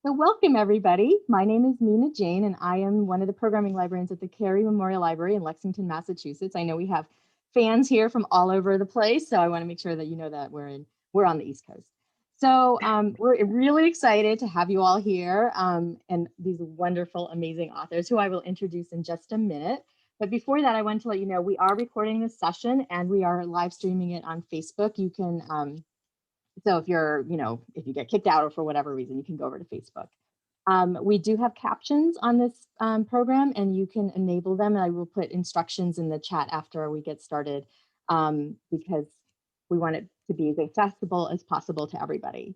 So welcome everybody. My name is Nina Jane and I am one of the programming librarians at the Cary Memorial Library in Lexington, Massachusetts. I know we have fans here from all over the place, so I want to make sure that you know that we're on the East Coast. So we're really excited to have you all here and these wonderful, amazing authors who I will introduce in just a minute. But before that, I want to let you know we are recording this session and we are live streaming it on Facebook. You can so if you're, if you get kicked out or for whatever reason, you can go over to Facebook. We do have captions on this program and you can enable them. And I will put instructions in the chat after we get started because we want it to be as accessible as possible to everybody.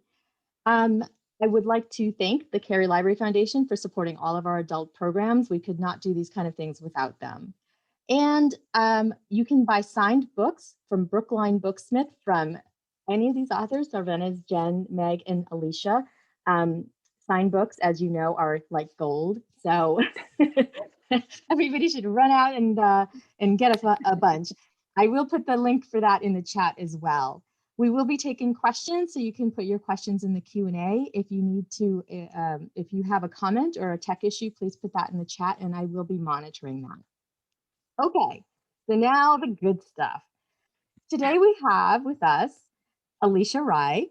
I would like to thank the Cary Library Foundation for supporting all of our adult programs. We could not do these kind of things without them. And you can buy signed books from Brookline Booksmith from any of these authors, Sarvenaz, Jen, Meg, and Alicia. Signed books, as you know, are like gold. So everybody should run out and get a bunch. I will put the link for that in the chat as well. We will be taking questions, so you can put your questions in the Q&A. If you need to, if you have a comment or a tech issue, please put that in the chat and I will be monitoring that. Okay, so now the good stuff. Today we have with us Alicia Rye,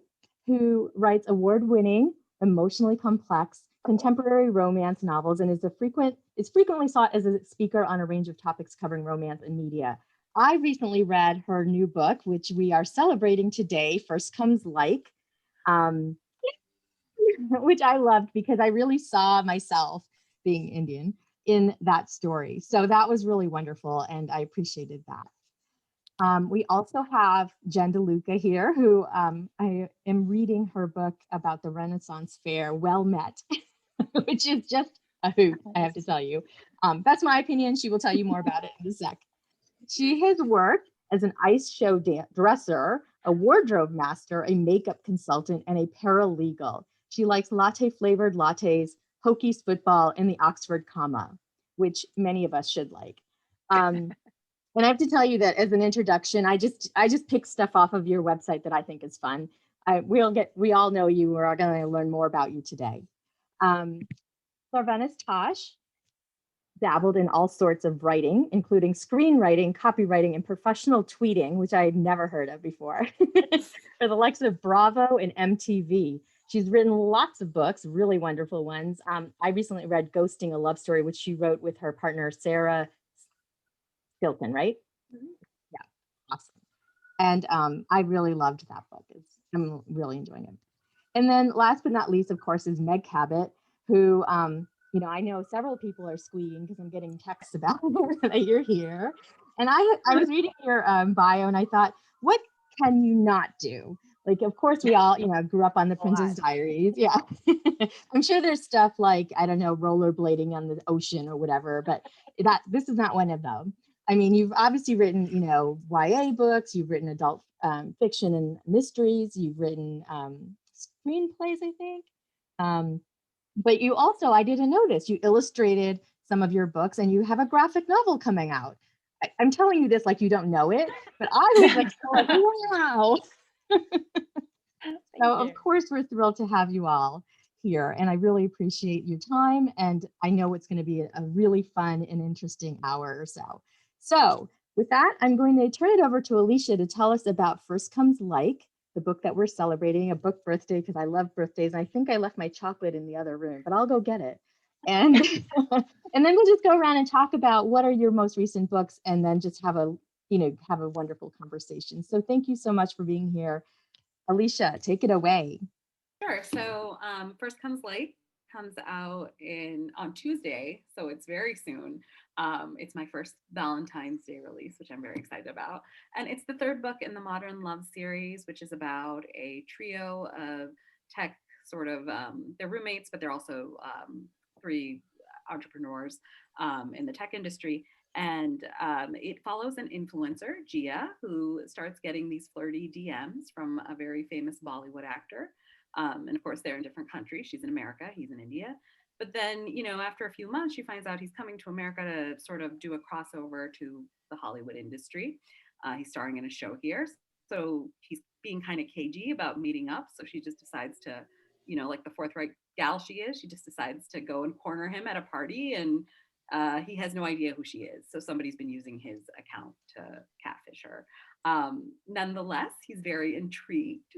who writes award-winning, emotionally complex contemporary romance novels and is frequently sought as a speaker on a range of topics covering romance and media. I recently read her new book, which we are celebrating today, First Comes Like, which I loved because I really saw myself being Indian in that story. So that was really wonderful and I appreciated that. We also have Jen DeLuca here, who I am reading her book about the Renaissance Fair, Well Met, which is just a hoot, I have to tell you. That's my opinion. She will tell you more about it in a sec. She has worked as an ice show dresser, a wardrobe master, a makeup consultant, and a paralegal. She likes latte-flavored lattes, Hokies football, and the Oxford comma, which many of us should like. And I have to tell you that as an introduction, I just pick stuff off of your website that I think is fun. We all know you. We're going to learn more about you today. Sarvenaz Tash dabbled in all sorts of writing, including screenwriting, copywriting, and professional tweeting, which I had never heard of before, for the likes of Bravo and MTV. She's written lots of books, really wonderful ones. I recently read Ghosting, a Love Story, which she wrote with her partner, Sarah Skilton, right? Mm-hmm. Yeah, awesome. And I really loved that book. I'm really enjoying it. And then last but not least, of course, is Meg Cabot, who, I know several people are squealing because I'm getting texts about that you're here. And I was reading your bio and I thought, what can you not do? Like, of course, we all, grew up on the Princess Diaries. Yeah. I'm sure there's stuff like, I don't know, rollerblading on the ocean or whatever, but this is not one of them. I mean, you've obviously written, YA books, you've written adult fiction and mysteries, you've written screenplays, I think. But you also, I didn't notice, you illustrated some of your books and you have a graphic novel coming out. I'm telling you this like you don't know it, but I was like, wow. So of course, we're thrilled to have you all here. And I really appreciate your time. And I know it's going to be a really fun and interesting hour or so. So with that, I'm going to turn it over to Alicia to tell us about First Comes Like, the book that we're celebrating, a book birthday, because I love birthdays. I think I left my chocolate in the other room, but I'll go get it. And, and then we'll just go around and talk about what are your most recent books and then just have a wonderful conversation. So thank you so much for being here. Alicia, take it away. Sure. So First Comes Like comes out on Tuesday, so it's very soon. It's my first Valentine's Day release, which I'm very excited about. And it's the third book in the Modern Love series, which is about a trio of tech sort of, they're roommates, but they're also three entrepreneurs in the tech industry. And it follows an influencer, Gia, who starts getting these flirty DMs from a very famous Bollywood actor. And of course, they're in different countries. She's in America, he's in India. But then, after a few months, she finds out he's coming to America to sort of do a crossover to the Hollywood industry. He's starring in a show here. So he's being kind of cagey about meeting up. So she just decides to you know, like the forthright gal she is, she just decides to go and corner him at a party, and he has no idea who she is. So somebody's been using his account to catfish her. Nonetheless, he's very intrigued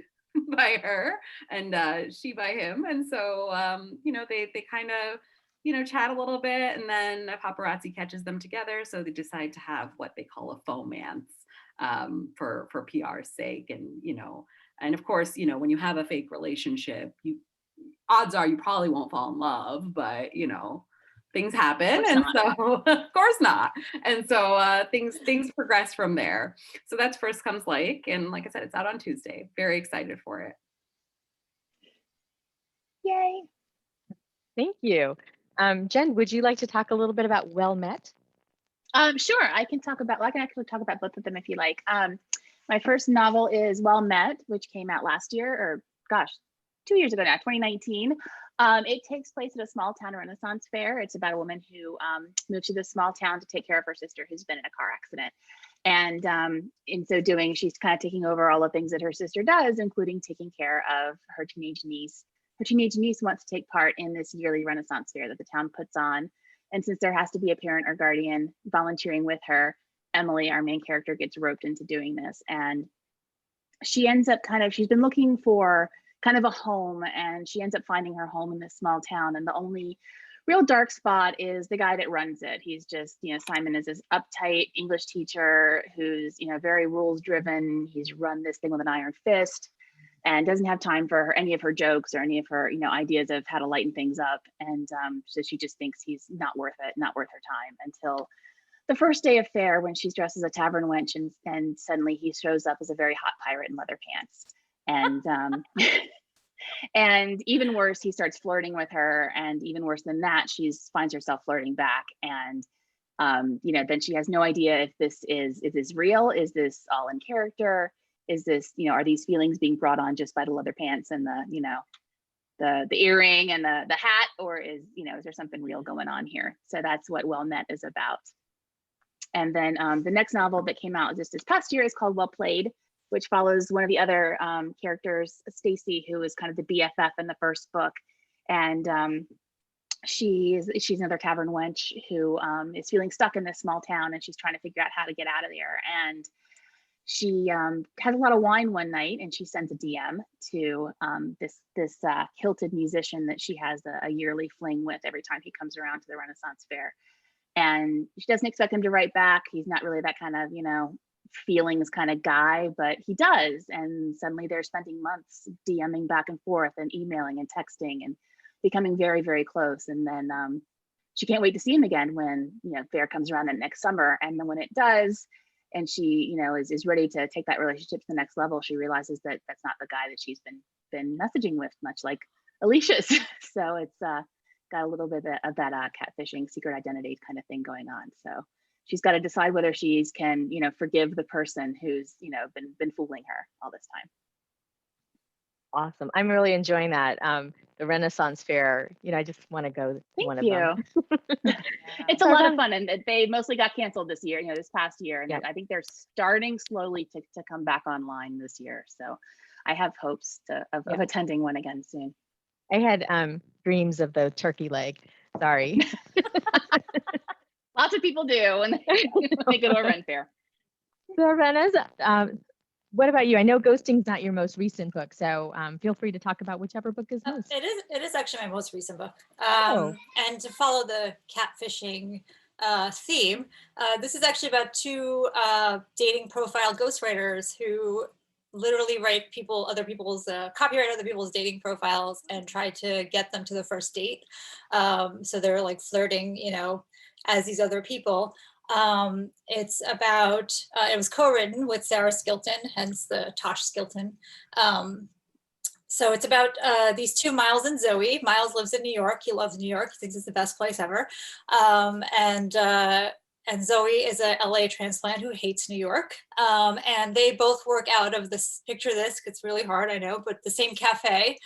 by her, and she by him. And so, you know, they kind of, you know, chat a little bit, and then a paparazzi catches them together. So they decide to have what they call a fomance, for PR's sake. And, you know, and of course, you know, when you have a fake relationship, odds are you probably won't fall in love, but, you know, things happen. And so of course not. And so things progress from there. So that's First Comes Like. And like I said, it's out on Tuesday. Very excited for it. Yay. Thank you. Jen, would you like to talk a little bit about Well Met? Sure, I can actually talk about both of them if you like. My first novel is Well Met, which came out last year, or gosh, 2 years ago now, 2019. It takes place at a small town Renaissance fair. It's about a woman who moved to this small town to take care of her sister who's been in a car accident. And in so doing, she's kind of taking over all the things that her sister does, including taking care of her teenage niece. Her teenage niece wants to take part in this yearly Renaissance fair that the town puts on. And since there has to be a parent or guardian volunteering with her, Emily, our main character, gets roped into doing this. And she ends up she's been looking for kind of a home, and she ends up finding her home in this small town. And the only real dark spot is the guy that runs it. He's just, you know, Simon is this uptight English teacher who's, you know, very rules driven. He's run this thing with an iron fist and doesn't have time for any of her jokes or any of her, you know, ideas of how to lighten things up. And so she just thinks he's not worth it, not worth her time, until the first day of fair when she's dressed as a tavern wench, and suddenly he shows up as a very hot pirate in leather pants. And and even worse, he starts flirting with her, and even worse than that, she finds herself flirting back. And you know, then she has no idea if this is real, is this all in character, is this, you know, are these feelings being brought on just by the leather pants and the, you know, the earring and the hat, or is, you know, is there something real going on here? So that's what Well Met is about. And then the next novel that came out just this past year is called Well Played, which follows one of the other characters, Stacy, who is kind of the BFF in the first book. And she's another tavern wench who is feeling stuck in this small town, and she's trying to figure out how to get out of there. And she has a lot of wine one night, and she sends a DM to this kilted musician that she has a yearly fling with every time he comes around to the Renaissance fair. And she doesn't expect him to write back. He's not really that kind of, you know, feelings kind of guy, but he does. And suddenly they're spending months DMing back and forth and emailing and texting and becoming very, very close. And then she can't wait to see him again when, you know, fair comes around that next summer. And then when it does, and she, you know, is ready to take that relationship to the next level, she realizes that that's not the guy that she's been messaging with, much like Alicia's. So it's got a little bit of that catfishing, secret identity kind of thing going on. So she's got to decide whether she can, you know, forgive the person who's, you know, been fooling her all this time. Awesome. I'm really enjoying that. The Renaissance Fair, you know, I just want to go to one of them. It's a lot of fun, and they mostly got canceled this year, you know, this past year. And yeah. I think they're starting slowly to come back online this year. So I have hopes of attending one again soon. I had dreams of the turkey leg. Sorry. Lots of people do when they go to a Ren fair. Sarvenaz, what about you? I know ghosting's not your most recent book, so feel free to talk about whichever book is most. It is actually my most recent book. And to follow the catfishing theme, this is actually about two dating profile ghostwriters who literally write copyright other people's dating profiles and try to get them to the first date. So they're like flirting, you know, as these other people. It's about, it was co-written with Tash Skilton, hence the Tash Skilton. So it's about these two, Miles and Zoe. Miles lives in New York. He loves New York. He thinks it's the best place ever. And Zoe is a LA transplant who hates New York. And they both work out of this, picture this, it's really hard, I know, but the same cafe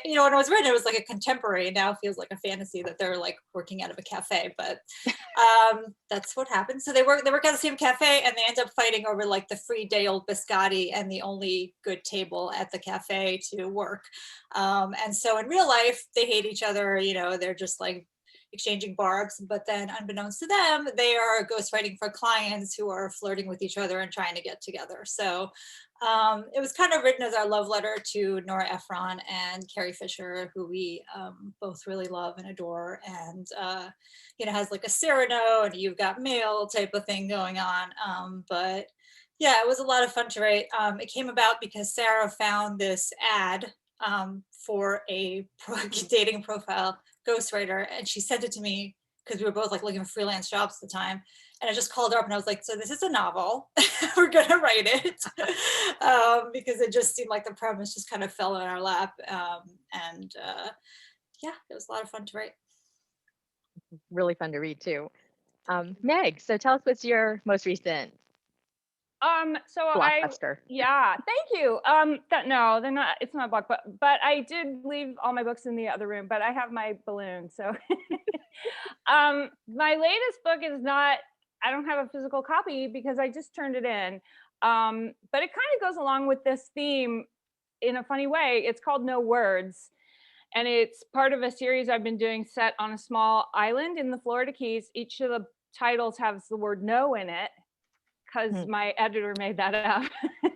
You know, when it was written, it was like a contemporary. Now it feels like a fantasy that they're like working out of a cafe, but that's what happened. So they work at the same cafe, and they end up fighting over like the free day old biscotti and the only good table at the cafe to work. And so in real life, they hate each other. You know, they're just like exchanging barbs, but then unbeknownst to them, they are ghostwriting for clients who are flirting with each other and trying to get together. So it was kind of written as our love letter to Nora Ephron and Carrie Fisher, who we both really love and adore, and you know, has like a Cyrano and You've Got Mail type of thing going on. But yeah, it was a lot of fun to write. It came about because Sarah found this ad for a dating profile ghostwriter, and she sent it to me because we were both like looking for freelance jobs at the time. And I just called her up and I was like, so this is a novel. We're gonna write it. Because it just seemed like the premise just kind of fell in our lap. Yeah, it was a lot of fun to write. Really fun to read too. Meg, so tell us what's your most recent blockbuster? Yeah, thank you. No, they're not, it's not a block, but I did leave all my books in the other room, but I have my balloon. So my latest book is not, I don't have a physical copy because I just turned it in. But it kind of goes along with this theme in a funny way. It's called No Words. And it's part of a series I've been doing set on a small island in the Florida Keys. Each of the titles has the word no in it, because my editor made that up.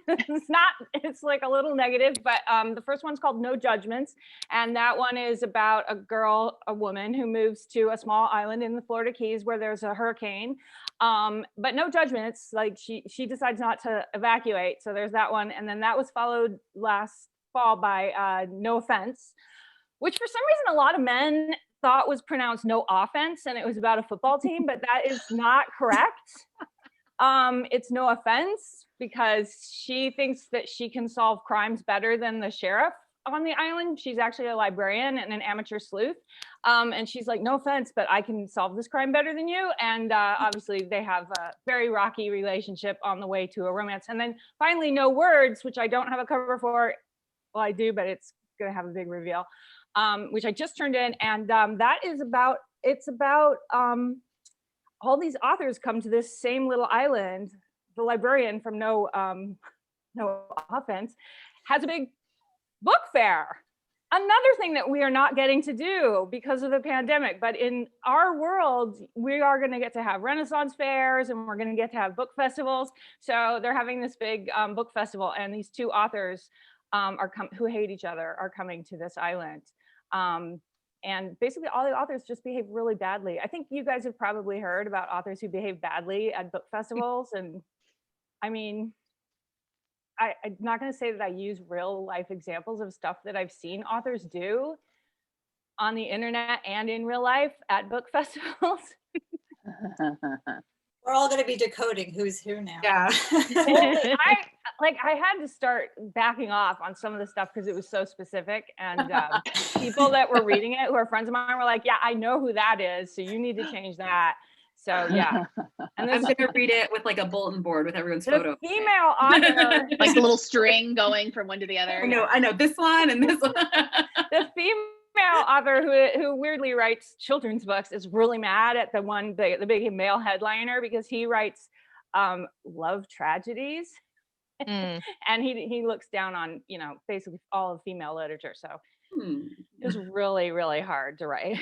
It's like a little negative, but the first one's called No Judgments. And that one is about a woman who moves to a small island in the Florida Keys where there's a hurricane, but no judgments. Like she decides not to evacuate. So there's that one. And then that was followed last fall by No Offense, which for some reason a lot of men thought was pronounced no offense, and it was about a football team, but that is not correct. It's no offense because she thinks that she can solve crimes better than the sheriff on the island. She's actually a librarian and an amateur sleuth. And she's like, no offense, but I can solve this crime better than you. And obviously they have a very rocky relationship on the way to a romance. And then finally, No Words, which I don't have a cover for. Well, I do, but it's going to have a big reveal, which I just turned in. And that is about, all these authors come to this same little island. The librarian from No Offense has a big book fair. Another thing that we are not getting to do because of the pandemic, but in our world, we are going to get to have Renaissance fairs and we're going to get to have book festivals. So they're having this big book festival, and these two authors who hate each other are coming to this island. And basically all the authors just behave really badly. I think you guys have probably heard about authors who behave badly at book festivals. And I mean, I'm not going to say that I use real life examples of stuff that I've seen authors do on the internet and in real life at book festivals. We're all going to be decoding who's who now. Yeah. I had to start backing off on some of the stuff because it was so specific, and people that were reading it who are friends of mine were like, yeah, I know who that is, so you need to change that. So yeah. And I'm gonna read it with like a bulletin board with everyone's photo. Female author. Like the little string going from one to the other. I know this one and this one. The female author who weirdly writes children's books is really mad at the big male headliner because he writes love tragedies. And he looks down on, basically all of female literature. So it was really, really hard to write.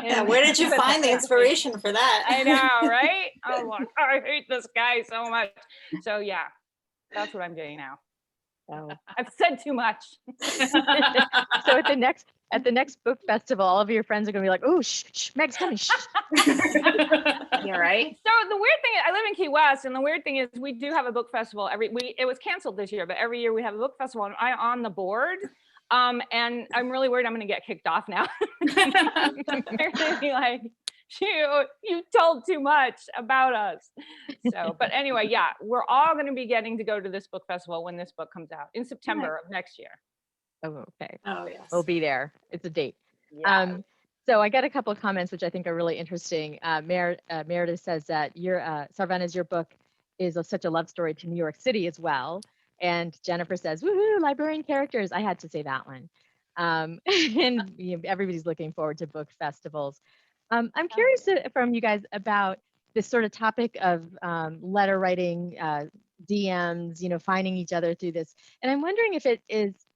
Yeah, where did you find the inspiration for that? I know, right? Oh, like, I hate this guy so much. So yeah, that's what I'm doing now. So I've said too much. So at the next book festival, all of your friends are gonna be like, "Oh, shh, Meg's coming." Shh. You're right. So the weird thing, I live in Key West, and the weird thing is we do have a book festival it was canceled this year, but every year we have a book festival, and I'm on the board. And I'm really worried I'm gonna get kicked off now. They're gonna be like, you told too much about us. So, but anyway, yeah, we're all gonna be getting to go to this book festival when this book comes out in September of next year. Oh, okay. Oh, yes. We'll be there. It's a date. Yeah. So I got a couple of comments which I think are really interesting. Meredith says that Sarvenaz, your book is such a love story to New York City as well. And Jennifer says, woohoo, librarian characters. I had to say that one. and everybody's looking forward to book festivals. I'm curious from you guys about this sort of topic of letter writing, DMs, finding each other through this. And I'm wondering if it's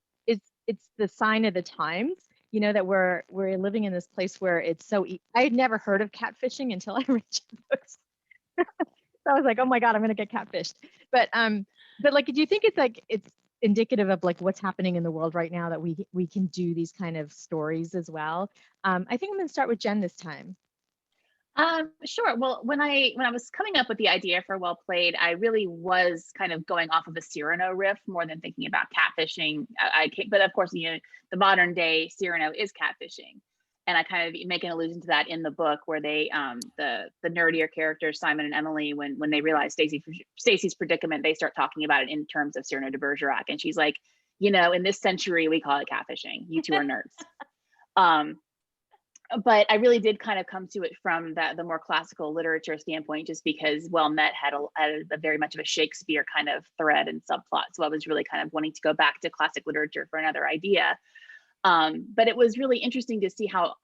the sign of the times, that we're living in this place where it's so, I had never heard of catfishing until I read your books. So I was like, oh my God, I'm going to get catfished. But like, do you think it's indicative of like what's happening in the world right now that we can do these kind of stories as well? I think I'm going to start with Jen this time. Sure. Well, when I was coming up with the idea for Well Played, I really was kind of going off of a Cyrano riff more than thinking about catfishing. But of course, the modern day Cyrano is catfishing, and I kind of make an allusion to that in the book where they, the nerdier characters Simon and Emily, when they realize Stacy's predicament, they start talking about it in terms of Cyrano de Bergerac, and she's like, in this century we call it catfishing. You two are nerds. But I really did kind of come to it from the more classical literature standpoint, just because Well Met had a very much of a Shakespeare kind of thread and subplot. So I was really kind of wanting to go back to classic literature for another idea. But it was really interesting to see how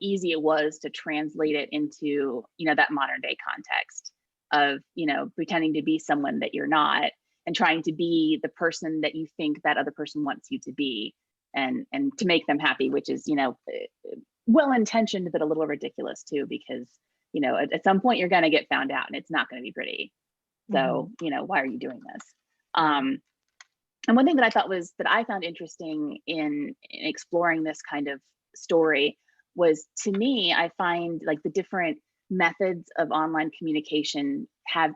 easy it was to translate it into, that modern day context of, pretending to be someone that you're not and trying to be the person that you think that other person wants you to be, and to make them happy, which is, well-intentioned, but a little ridiculous too, because, at some point you're going to get found out and it's not going to be pretty. So, why are you doing this? And one thing that I found interesting in exploring this kind of story was, to me, I find like the different methods of online communication have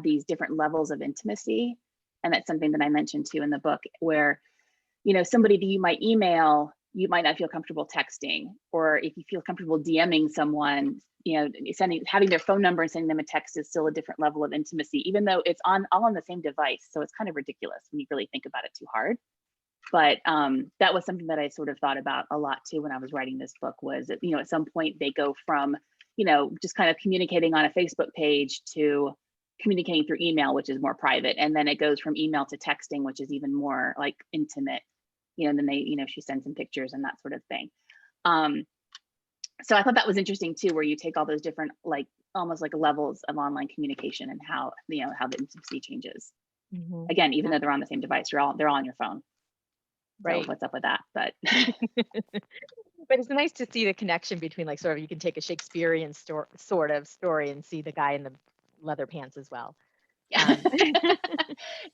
these different levels of intimacy. And that's something that I mentioned too in the book, where, somebody that you might email, you might not feel comfortable texting, or if you feel comfortable DMing someone, having their phone number and sending them a text is still a different level of intimacy, even though it's all on the same device. So it's kind of ridiculous when you really think about it too hard. But that was something that I sort of thought about a lot too when I was writing this book, was that, at some point they go from, just kind of communicating on a Facebook page to communicating through email, which is more private. And then it goes from email to texting, which is even more like intimate. And then they, she sends some pictures and that sort of thing. So I thought that was interesting too, where you take all those different, like almost like levels of online communication and how the intimacy changes. Again, even though they're on the same device, they're all on your phone. Right. So what's up with that? But but it's nice to see the connection between, like, sort of, you can take a Shakespearean sort of story and see the guy in the leather pants as well. Yeah.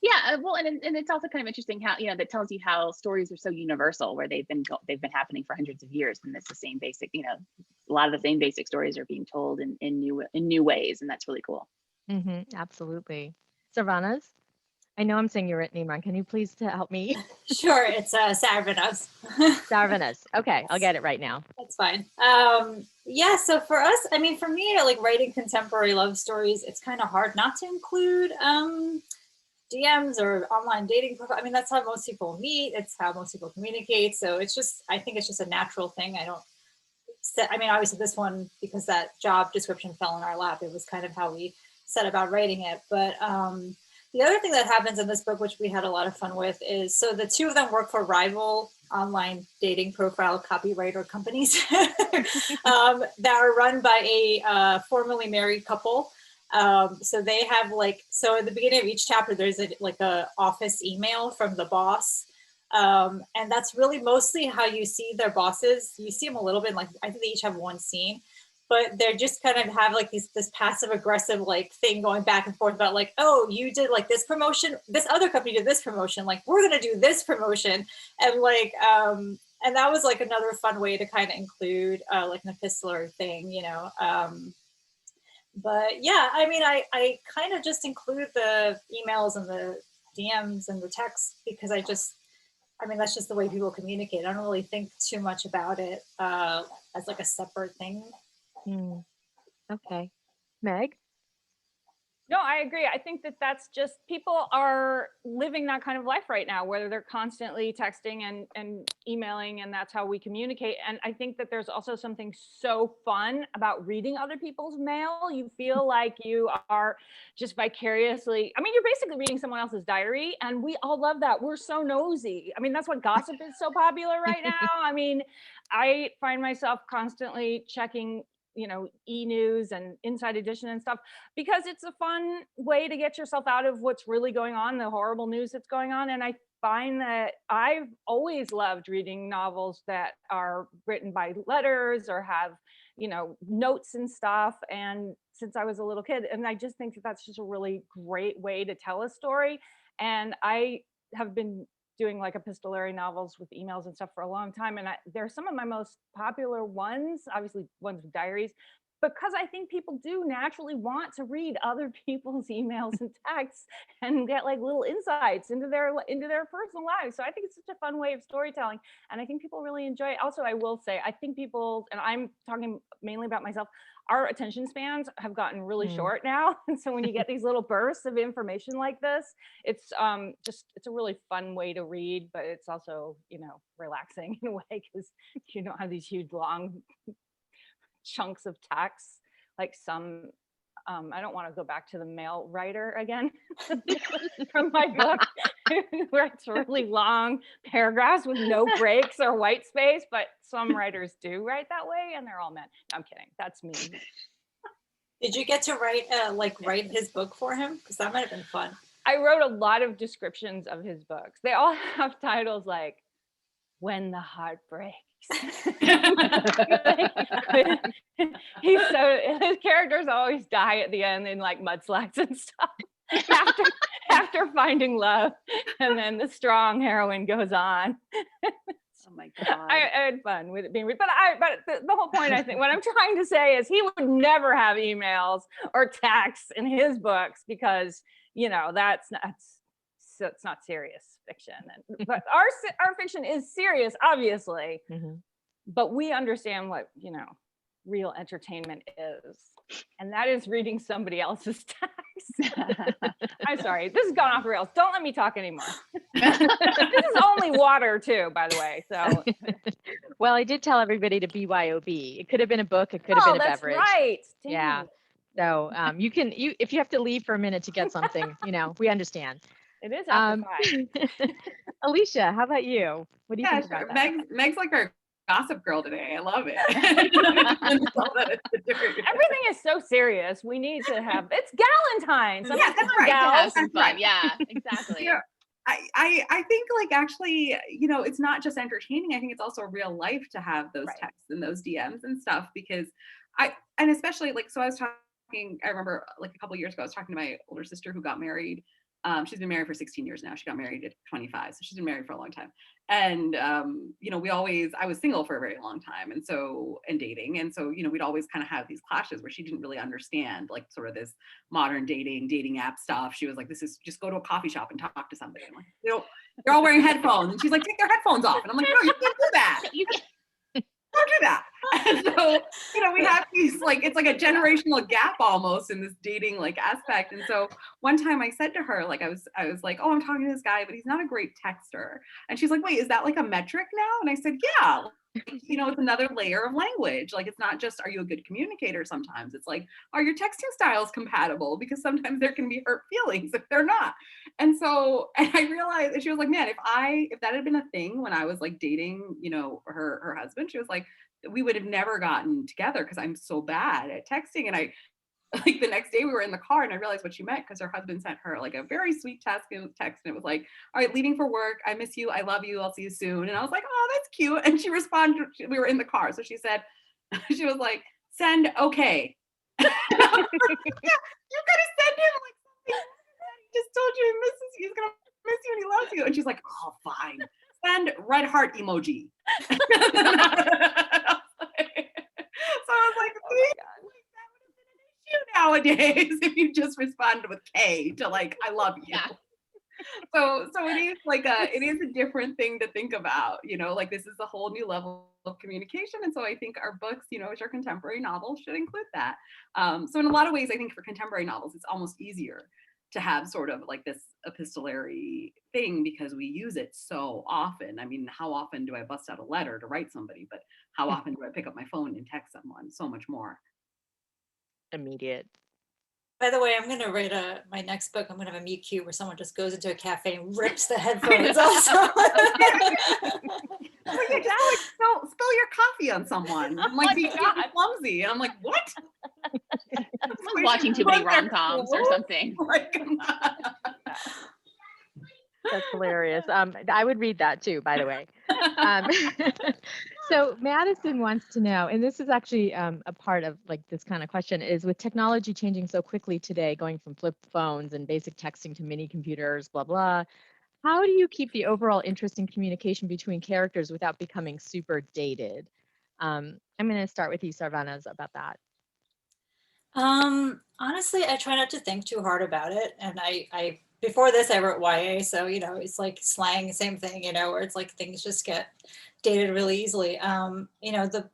Yeah. Well, and it's also kind of interesting how, that tells you how stories are so universal, where they've been happening for hundreds of years, and it's the same basic, a lot of the same basic stories are being told in new ways, and that's really cool. Absolutely. Sarvenaz, I know I'm saying your name wrong. Can you please help me? Sure, it's Sarvenaz. Sarvenaz. Okay, I'll get it right now. That's fine. Yeah, so for us, for me, like writing contemporary love stories, it's kind of hard not to include DMs or online dating profile. That's how most people meet. It's how most people communicate. So it's just, I think it's just a natural thing. Obviously this one, because that job description fell in our lap, it was kind of how we set about writing it. But the other thing that happens in this book, which we had a lot of fun with, is, so the two of them work for rival online dating profile copywriter companies that are run by a formerly married couple. So they have so at the beginning of each chapter, there's a office email from the boss. And that's really mostly how you see their bosses. You see them a little bit, I think they each have one scene, but they're just kind of have this passive aggressive thing going back and forth about oh, you did this promotion, this other company did this promotion, we're gonna do this promotion, and and that was another fun way to kind of include an epistolary thing, but yeah, I kind of just include the emails and the DMs and the texts because that's just the way people communicate. I don't really think too much about it as a separate thing. Okay. Meg? No, I agree. I think that that's just, people are living that kind of life right now, where they're constantly texting and emailing, and that's how we communicate. And I think that there's also something so fun about reading other people's mail. You feel like you are just vicariously, I mean, you're basically reading someone else's diary, and we all love that. We're so nosy. I mean, that's what gossip is so popular right now. I mean, I find myself constantly checking, e-news and Inside Edition and stuff, because it's a fun way to get yourself out of what's really going on, the horrible news that's going on. And I find that I've always loved reading novels that are written by letters or have, notes and stuff. And since I was a little kid, and I just think that that's just a really great way to tell a story. And I have been doing like epistolary novels with emails and stuff for a long time. And they're some of my most popular ones, obviously ones with diaries, because I think people do naturally want to read other people's emails and texts and get like little insights into their personal lives. So I think it's such a fun way of storytelling. And I think people really enjoy it. Also, I will say, I think people, and I'm talking mainly about myself, our attention spans have gotten really short now. And so when you get these little bursts of information like this, it's it's a really fun way to read, but it's also, relaxing in a way, because you don't have these huge long chunks of text like some. I don't want to go back to the male writer again from my book, where it's really long paragraphs with no breaks or white space, but some writers do write that way, and they're all men. No, I'm kidding. That's me. Did you get to write his book for him? Because that might have been fun. I wrote a lot of descriptions of his books. They all have titles like "When the Heart Breaks." His characters always die at the end in like mudslides and stuff after finding love, and then the strong heroine goes on. Oh my God. I had fun with it being read, but the whole point, I think, what I'm trying to say is he would never have emails or texts in his books, because that's not serious fiction. But our fiction is serious, obviously, but we understand what real entertainment is, and that is reading somebody else's text. I'm sorry, this has gone off the rails. Don't let me talk anymore. This is only water too, by the way. So, well, I did tell everybody to BYOB. It could have been a book. It could have been a beverage. Right. Damn. Yeah. So if you have to leave for a minute to get something, we understand. It is after 5. Alicia, how about you? What do you think about that? Meg's like our gossip girl today. I love it. Everything is so serious. We need to have, it's Galentine. Yeah, that's right. Gals. That's right. Yeah, exactly. Yeah. I think actually, it's not just entertaining. I think it's also real life to have those texts and those DMs and stuff, because and especially so I was talking, I remember like a couple of years ago, I was talking to my older sister who got married. She's been married for 16 years now. She got married at 25. So she's been married for a long time. And, I was single for a very long time. And dating. And so, we'd always kind of have these clashes where she didn't really understand sort of this modern dating app stuff. She was like, this is just go to a coffee shop and talk to somebody. I'm like, they're all wearing headphones. And she's like, take their headphones off. And I'm like, no, you can't do that. Don't do that. And so, we have these it's like a generational gap almost in this dating aspect. And so one time I said to her, I was like, oh, I'm talking to this guy, but he's not a great texter. And she's like, wait, is that a metric now? And I said, yeah. It's another layer of language. It's not just, are you a good communicator? Sometimes it's are your texting styles compatible? Because sometimes there can be hurt feelings if they're not. And so, and I realized, and she was like, man, if that had been a thing when I was dating, her husband, she was like, we would have never gotten together because I'm so bad at texting. And I, the next day we were in the car and I realized what she meant, because her husband sent her a very sweet text, and it was like, all right, leaving for work. I miss you. I love you. I'll see you soon. And I was like, oh, that's cute. And she responded, we were in the car. So she said, she was like, send okay. Yeah, you gotta send him something. He just told you he misses you. He's gonna miss you and he loves you. And she's like, oh, fine. Send red heart emoji. So I was like, oh my God. Nowadays if you just respond with K to I love you. So it is like it is a different thing to think about, like this is a whole new level of communication. And so I think our books, which are contemporary novels, should include that. So in a lot of ways, I think for contemporary novels, it's almost easier to have sort of like this epistolary thing because we use it so often. I mean, how often do I bust out a letter to write somebody? But how often do I pick up my phone and text someone? So much more. Immediate. By the way, I'm going to write my next book. I'm going to have a meet cute where someone just goes into a cafe and rips the headphones off someone. Spill your coffee on someone. I'm like, being clumsy. And I'm like, what? Watching too many rom-coms or something. That's hilarious. I would read that too, by the way. So Madison wants to know, and this is actually a part of like this kind of question, is with technology changing so quickly today, going from flip phones and basic texting to mini computers, blah, blah, how do you keep the overall interest in communication between characters without becoming super dated? I'm going to start with you, Sarvenaz, about that. Honestly, I try not to think too hard about it. And I before this, I wrote YA. So, it's like slang, same thing, where it's like things just get dated really easily. I'm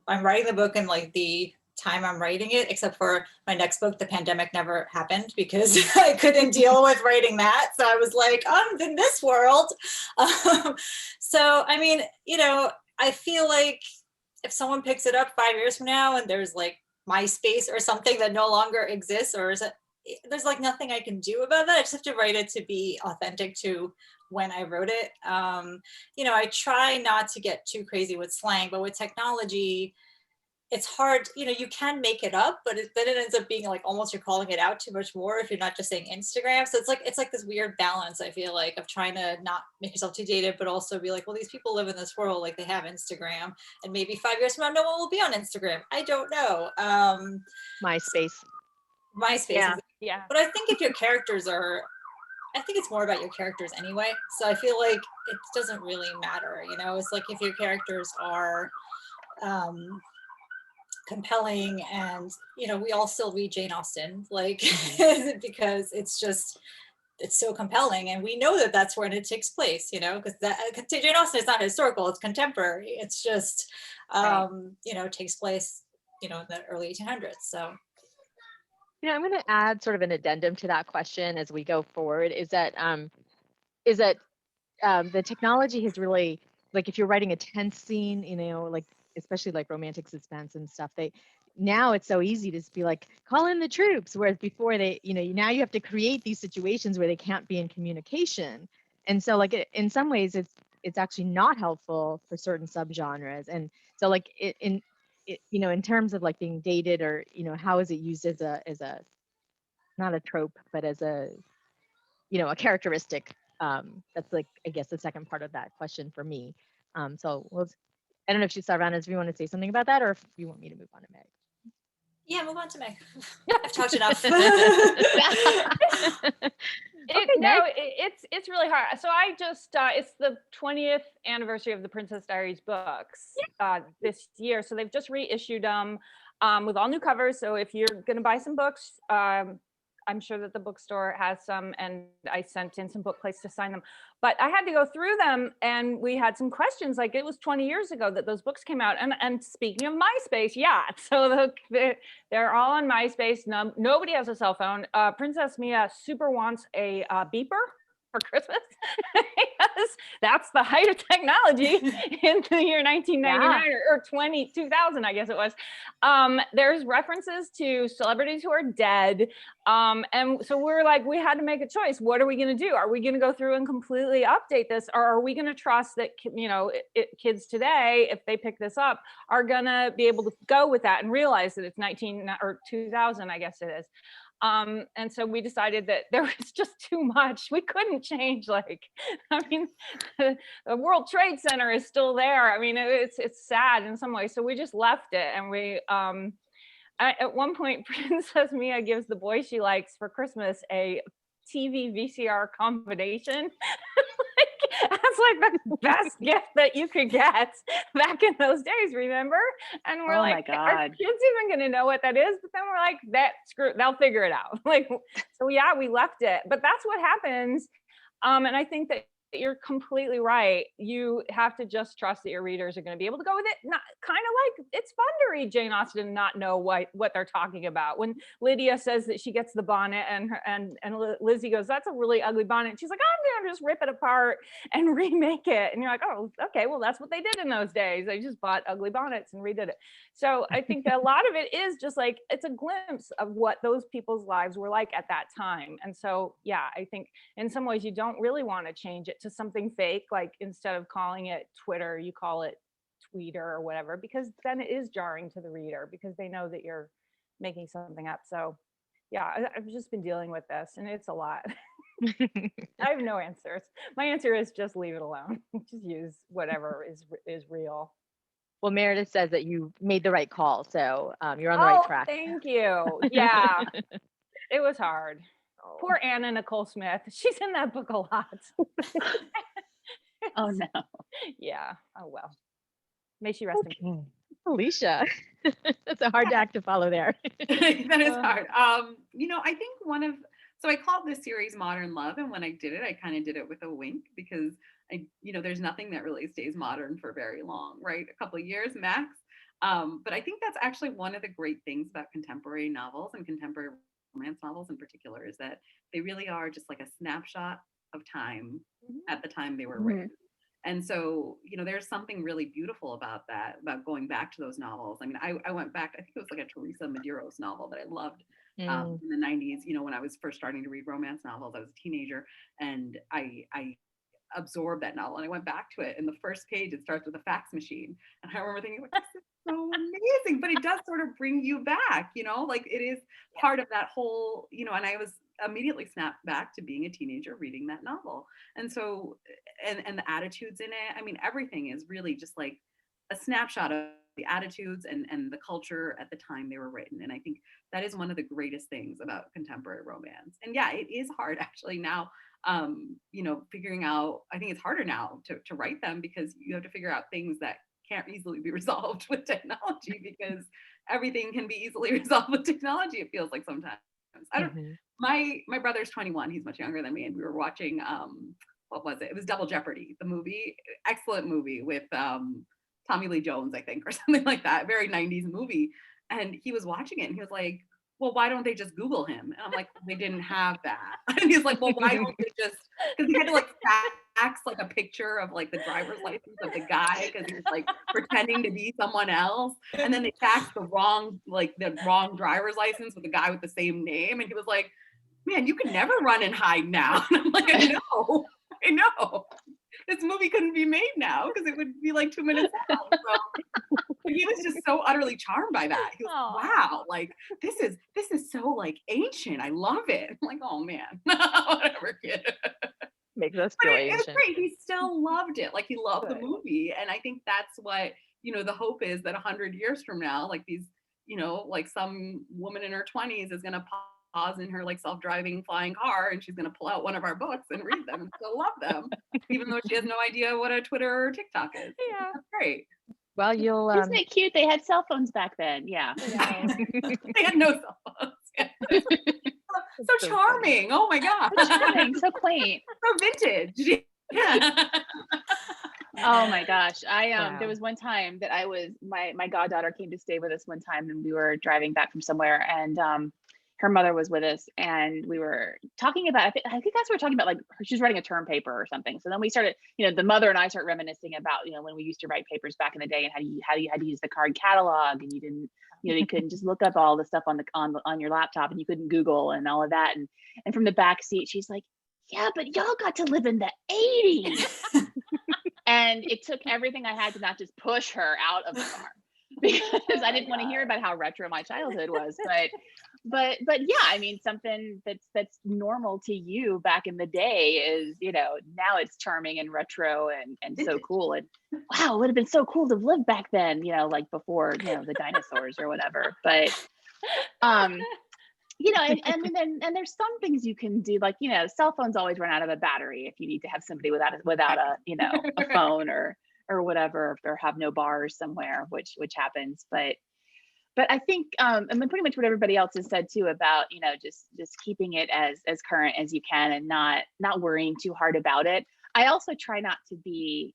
writing the book in like the time I'm writing it, except for my next book, the pandemic never happened because I couldn't deal with writing that. So I was like, I'm in this world. So, I mean, I feel like if someone picks it up 5 years from now and there's like MySpace or something that no longer exists, or there's like nothing I can do about that. I just have to write it to be authentic to when I wrote it. I try not to get too crazy with slang, but with technology, it's hard. You can make it up, but then it ends up being like almost you're calling it out too much more if you're not just saying Instagram. So it's like this weird balance, I feel like, of trying to not make yourself too dated, but also be like, well, these people live in this world, like they have Instagram, and maybe 5 years from now, no one will be on Instagram. I don't know. MySpace. Yeah. But I think if your characters I think it's more about your characters anyway. So I feel like it doesn't really matter, it's like if your characters are compelling and, we all still read Jane Austen, like, because it's so compelling. And we know that that's when it takes place, because Jane Austen is not historical, it's contemporary. It's just, takes place, in the early 1800s. So. I'm going to add sort of an addendum to that question as we go forward, is that the technology has really, like if you're writing a tense scene, like especially like romantic suspense and stuff, now it's so easy to just be like, call in the troops. Whereas before now you have to create these situations where they can't be in communication. And so like in some ways it's actually not helpful for certain subgenres. And so like in terms of like being dated or, how is it used as a, not a trope, but as a, a characteristic. That's like, I guess the second part of that question for me. So I don't know if Sarvenaz, if you want to say something about that or if you want me to move on to Meg. Yeah, move on to Meg. I've talked enough. It's really hard. So I just it's the 20th anniversary of the Princess Diaries books this year. So they've just reissued them with all new covers. So if you're going to buy some books, I'm sure that the bookstore has some, and I sent in some book plates to sign them. But I had to go through them, and we had some questions. Like, it was 20 years ago that those books came out. And speaking of MySpace, so they're all on MySpace. Nobody has a cell phone. Princess Mia super wants a beeper for Christmas. Yes, that's the height of technology in the year 1999 or 2000, I guess it was. There's references to celebrities who are dead. And so we're like, we had to make a choice. What are we going to do? Are we going to go through and completely update this? Or are we going to trust that, kids today, if they pick this up, are going to be able to go with that and realize that it's 2000, I guess it is. And so we decided that there was just too much. We couldn't change, the World Trade Center is still there. I mean, it's sad in some ways. So we just left it. And we, at one point, Princess Mia gives the boy she likes for Christmas a TV VCR combination. That's like the best gift that you could get back in those days, remember? And we're like, are kids even going to know what that is? But then we're like, they'll figure it out. So we left it. But that's what happens And I think that you're completely right. You have to just trust that your readers are going to be able to go with it. Not kind of like it's fun to read Jane Austen and not know what they're talking about. When Lydia says that she gets the bonnet and Lizzie goes, "That's a really ugly bonnet." And she's like, "I'm going to just rip it apart and remake it." And you're like, "Oh, okay, well that's what they did in those days. They just bought ugly bonnets and redid it." So I think that a lot of it is just like it's a glimpse of what those people's lives were like at that time. And so yeah, I think in some ways you don't really want to change it to something fake, like instead of calling it Twitter, you call it Tweeter or whatever, because then it is jarring to the reader because they know that you're making something up. So yeah, I've just been dealing with this and it's a lot. I have no answers. My answer is just leave it alone. Just use whatever is real. Well, Meredith says that you made the right call, so you're on the right track. Thank you. Yeah, it was hard. Poor Anna Nicole Smith. She's in that book a lot. Oh no. Yeah. Oh well. May she rest in peace. Alicia, that's a hard act to follow there. That is hard. I think so I called this series Modern Love, and when I did it, I kind of did it with a wink because there's nothing that really stays modern for very long, right? A couple of years max. But I think that's actually one of the great things about contemporary novels and contemporary romance novels in particular is that they really are just like a snapshot of time at the time they were written. And so, there's something really beautiful about that, about going back to those novels. I mean, I went back, I think it was like a Teresa Medeiros novel that I loved in the 90s, when I was first starting to read romance novels. I was a teenager and I absorbed that novel and I went back to it. And the first page, it starts with a fax machine. And I remember thinking, this is so amazing, but it does sort of bring you back, like it is part of that whole, and I was immediately snapped back to being a teenager reading that novel. And so, and the attitudes in it, I mean, everything is really just like a snapshot of the attitudes and the culture at the time they were written. And I think that is one of the greatest things about contemporary romance. And yeah, it is hard actually now, figuring out, I think it's harder now to write them because you have to figure out things that can't easily be resolved with technology because everything can be easily resolved with technology, it feels like sometimes. I don't my brother's 21, he's much younger than me, and we were watching what was it? It was Double Jeopardy, the movie. Excellent movie with Tommy Lee Jones, I think, or something like that. Very 90s movie. And he was watching it and he was like, well, why don't they just Google him? And I'm like, they didn't have that. And he's like, well, why don't they just, because he had to like fax like a picture of like the driver's license of the guy because he was like pretending to be someone else. And then they faxed the wrong driver's license with the guy with the same name. And he was like, man, you can never run and hide now. And I'm like, I know. This movie couldn't be made now because it would be like 2 minutes long. So he was just so utterly charmed by that. He was like, wow, like this is so like ancient. I love it. I'm like, oh man, whatever, kid. Makes us feel ancient. It was great. He still loved it. Like he loved the movie. And I think that's what, the hope is that 100 years from now, like these, like some woman in her 20s is going to pause in her like self-driving flying car and she's going to pull out one of our books and read them and still love them, even though she has no idea what a Twitter or TikTok is. Yeah. That's great. Well, you'll Isn't it cute? They had cell phones back then. Yeah. They had no cell phones. Yeah. So charming. Oh my God. So charming, so quaint. So vintage. Yeah. Oh my gosh. Wow. There was one time that my goddaughter came to stay with us one time and we were driving back from somewhere and her mother was with us and we were talking about, I think that's what we're talking about, like she's writing a term paper or something. So then we started, the mother and I start reminiscing about, when we used to write papers back in the day and how you had to use the card catalog and you didn't, you couldn't just look up all the stuff on your laptop and you couldn't Google and all of that. And from the back seat, she's like, yeah, but y'all got to live in the 80s. And it took everything I had to not just push her out of the car because I didn't want to hear about how retro my childhood was. But yeah, I mean, something that's normal to you back in the day is, now it's charming and retro and so cool. And wow, it would have been so cool to live back then, like before, the dinosaurs or whatever. But and there's some things you can do, like, cell phones always run out of a battery if you need to have somebody without a phone or whatever, or have no bars somewhere, which happens. But but I think, and then pretty much what everybody else has said too about, you know, just keeping it as current as you can and not worrying too hard about it. I also try not to be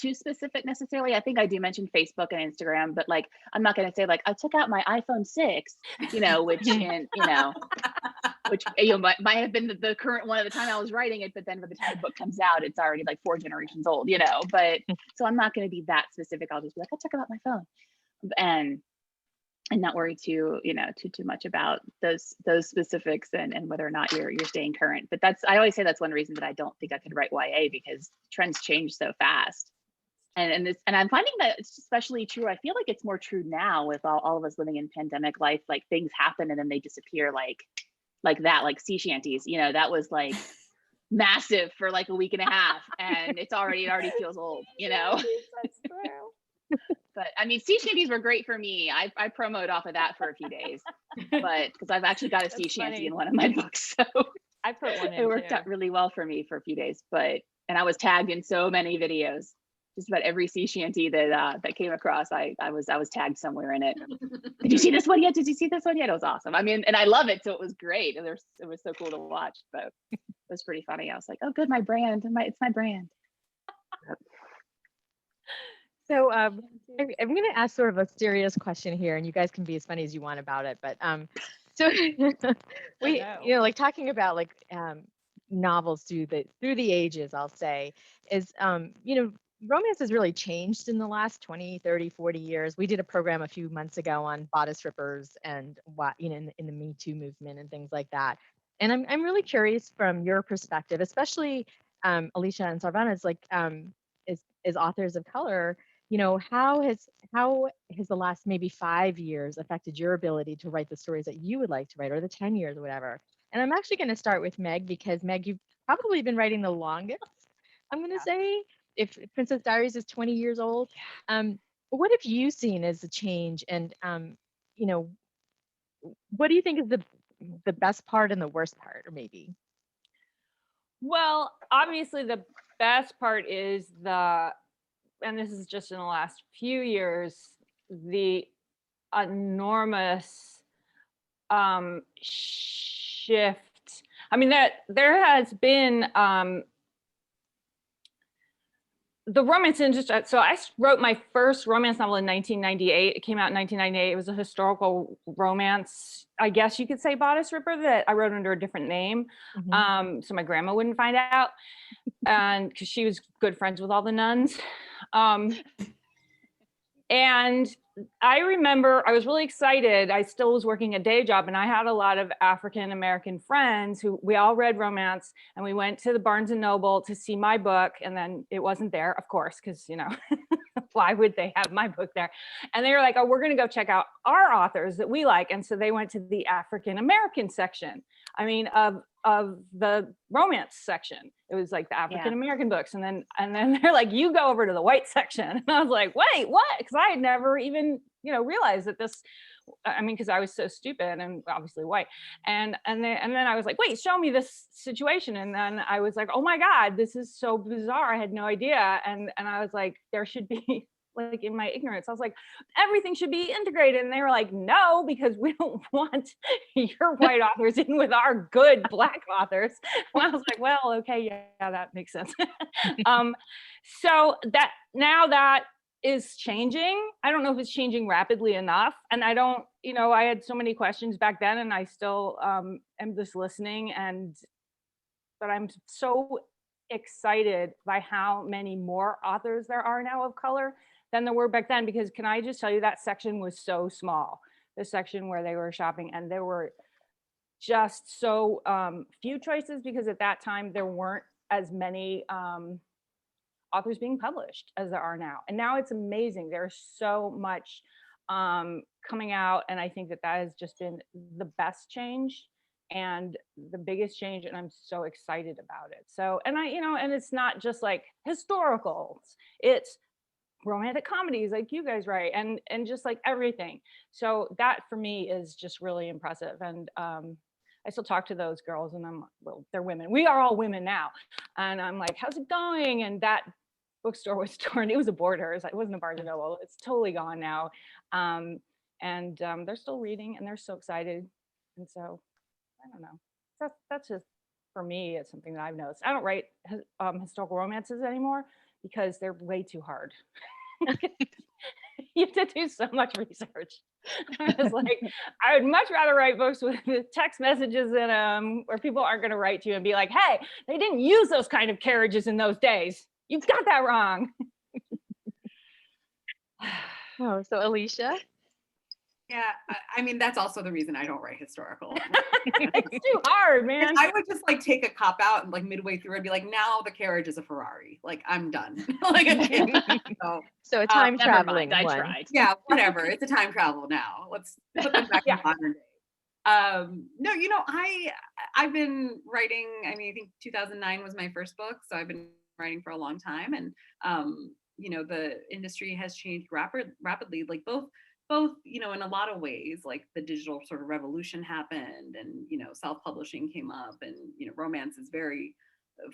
too specific necessarily. I think I do mention Facebook and Instagram, but like, I'm not going to say like, I took out my iPhone 6, you know, which might have been the current one at the time I was writing it, but then by the time the book comes out, it's already like 4 generations old, you know, but so I'm not going to be that specific. I'll just be like, I took out my phone and not worry too much about those specifics and whether or not you're staying current. But I always say that's one reason that I don't think I could write YA, because trends change so fast. And I'm finding that it's especially true. I feel like it's more true now with all of us living in pandemic life. Like things happen and then they disappear like that, like sea shanties. You know, that was like massive for like a week and a half, and it already feels old. You know. That's true. But I mean, sea shanties were great for me. I promoted off of that for a few days, but because I've actually got a sea shanty in one of my books, so I put one in it worked too. out really well for me for a few days. And I was tagged in so many videos. Just about every sea shanty that came across, I was tagged somewhere in it. Did you see this one yet? Did you see this one yet? It was awesome. I mean, and I love it, so it was great. And it was so cool to watch. But it was pretty funny. I was like, oh, good, my brand. It's my brand. So I'm going to ask sort of a serious question here, and you guys can be as funny as you want about it. But so we, you know, like talking about like novels through the ages, I'll say, is you know, romance has really changed in the last 20, 30, 40 years. We did a program a few months ago on bodice rippers and what, you know, in the Me Too movement and things like that. And I'm really curious from your perspective, especially Alicia and Sarvenaz, like as authors of color, you know, how has the last maybe 5 years affected your ability to write the stories that you would like to write, or the 10 years or whatever? And I'm actually going to start with Meg, because Meg, you've probably been writing the longest, I'm going to say, if Princess Diaries is 20 years old. What have you seen as a change? And, you know, what do you think is the best part and the worst part, or maybe? Well, obviously the best part is and this is just in the last few years, the enormous shift. I mean, that there has been the romance industry. So I wrote my first romance novel in 1998. It came out in 1998. It was a historical romance, I guess you could say, bodice ripper, that I wrote under a different name. Mm-hmm. So my grandma wouldn't find out, and because she was good friends with all the nuns. And I remember I was really excited. I still was working a day job, and I had a lot of African American friends who we all read romance, and we went to the Barnes and Noble to see my book, and then it wasn't there, of course, because, you know, why would they have my book there? And they were like, oh, we're going to go check out our authors that we like. And so they went to the African American section, of the romance section. It was like the African American books. And then they're like, you go over to the white section. And I was like, wait, what? Because I had never even, you know, realized that this, I mean, because I was so stupid and obviously white. And then I was like, wait, show me this situation. And then I was like, oh my God, this is so bizarre. I had no idea. And I was like, there should be, like, in my ignorance, I was like, everything should be integrated. And they were like, no, because we don't want your white authors in with our good Black authors. And I was like, well, okay, yeah, that makes sense. So that now that is changing. I don't know if it's changing rapidly enough. And I don't, you know, I had so many questions back then, and I still am just listening. But I'm so excited by how many more authors there are now of color than there were back then, because can I just tell you, that section was so small, the section where they were shopping, and there were just so few choices, because at that time there weren't as many authors being published as there are now. And now it's amazing. There's so much coming out, and I think that has just been the best change and the biggest change, and I'm so excited about it. So, and and it's not just like historicals, it's romantic comedies like you guys write, and just like everything. So that for me is just really impressive. And I still talk to those girls, and well, they're women. We are all women now. And I'm like, how's it going? And that bookstore was torn. It was a Borders. It wasn't a Barnes & Noble. It's totally gone now. and they're still reading and they're so excited. And so I don't know. That's just, for me, it's something that I've noticed. I don't write historical romances anymore because they're way too hard. You have to do so much research. I was like, I would much rather write books with text messages in them where people aren't going to write to you and be like, hey, they didn't use those kind of carriages in those days. You got that wrong. Oh, so Alicia? Yeah, I mean, that's also the reason I don't write historical. It's too hard, man. I would just like take a cop out and like midway through I'd be like, now the carriage is a Ferrari. Like I'm done. Like so a time Never traveling mind, I one. tried. yeah, whatever. It's a time travel now. Let's put them back in modern day. No, you know, I've been writing, I mean, I think 2009 was my first book. So I've been writing for a long time. And, you know, the industry has changed rapidly, like both, you know, in a lot of ways, like the digital sort of revolution happened and, you know, self-publishing came up and, you know, romance is very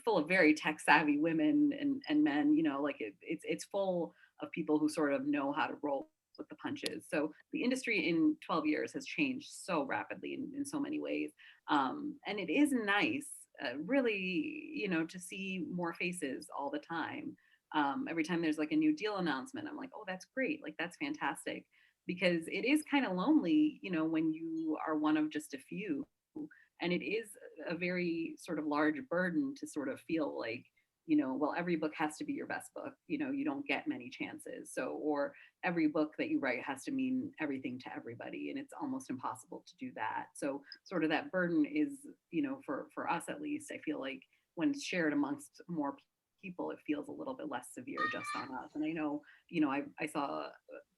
full of very tech savvy women and men, you know, like it's full of people who sort of know how to roll with the punches. So the industry in 12 years has changed so rapidly in so many ways. And it is nice, really, you know, to see more faces all the time. Every time there's like a new deal announcement, I'm like, oh, that's great. Like, that's fantastic. Because it is kind of lonely, you know, when you are one of just a few. And it is a very sort of large burden to sort of feel like, you know, well, every book has to be your best book. You know, you don't get many chances. So, or every book that you write has to mean everything to everybody. And it's almost impossible to do that. So sort of that burden is, you know, for us at least, I feel like when it's shared amongst more people, it feels a little bit less severe just on us. And I know, you know, I saw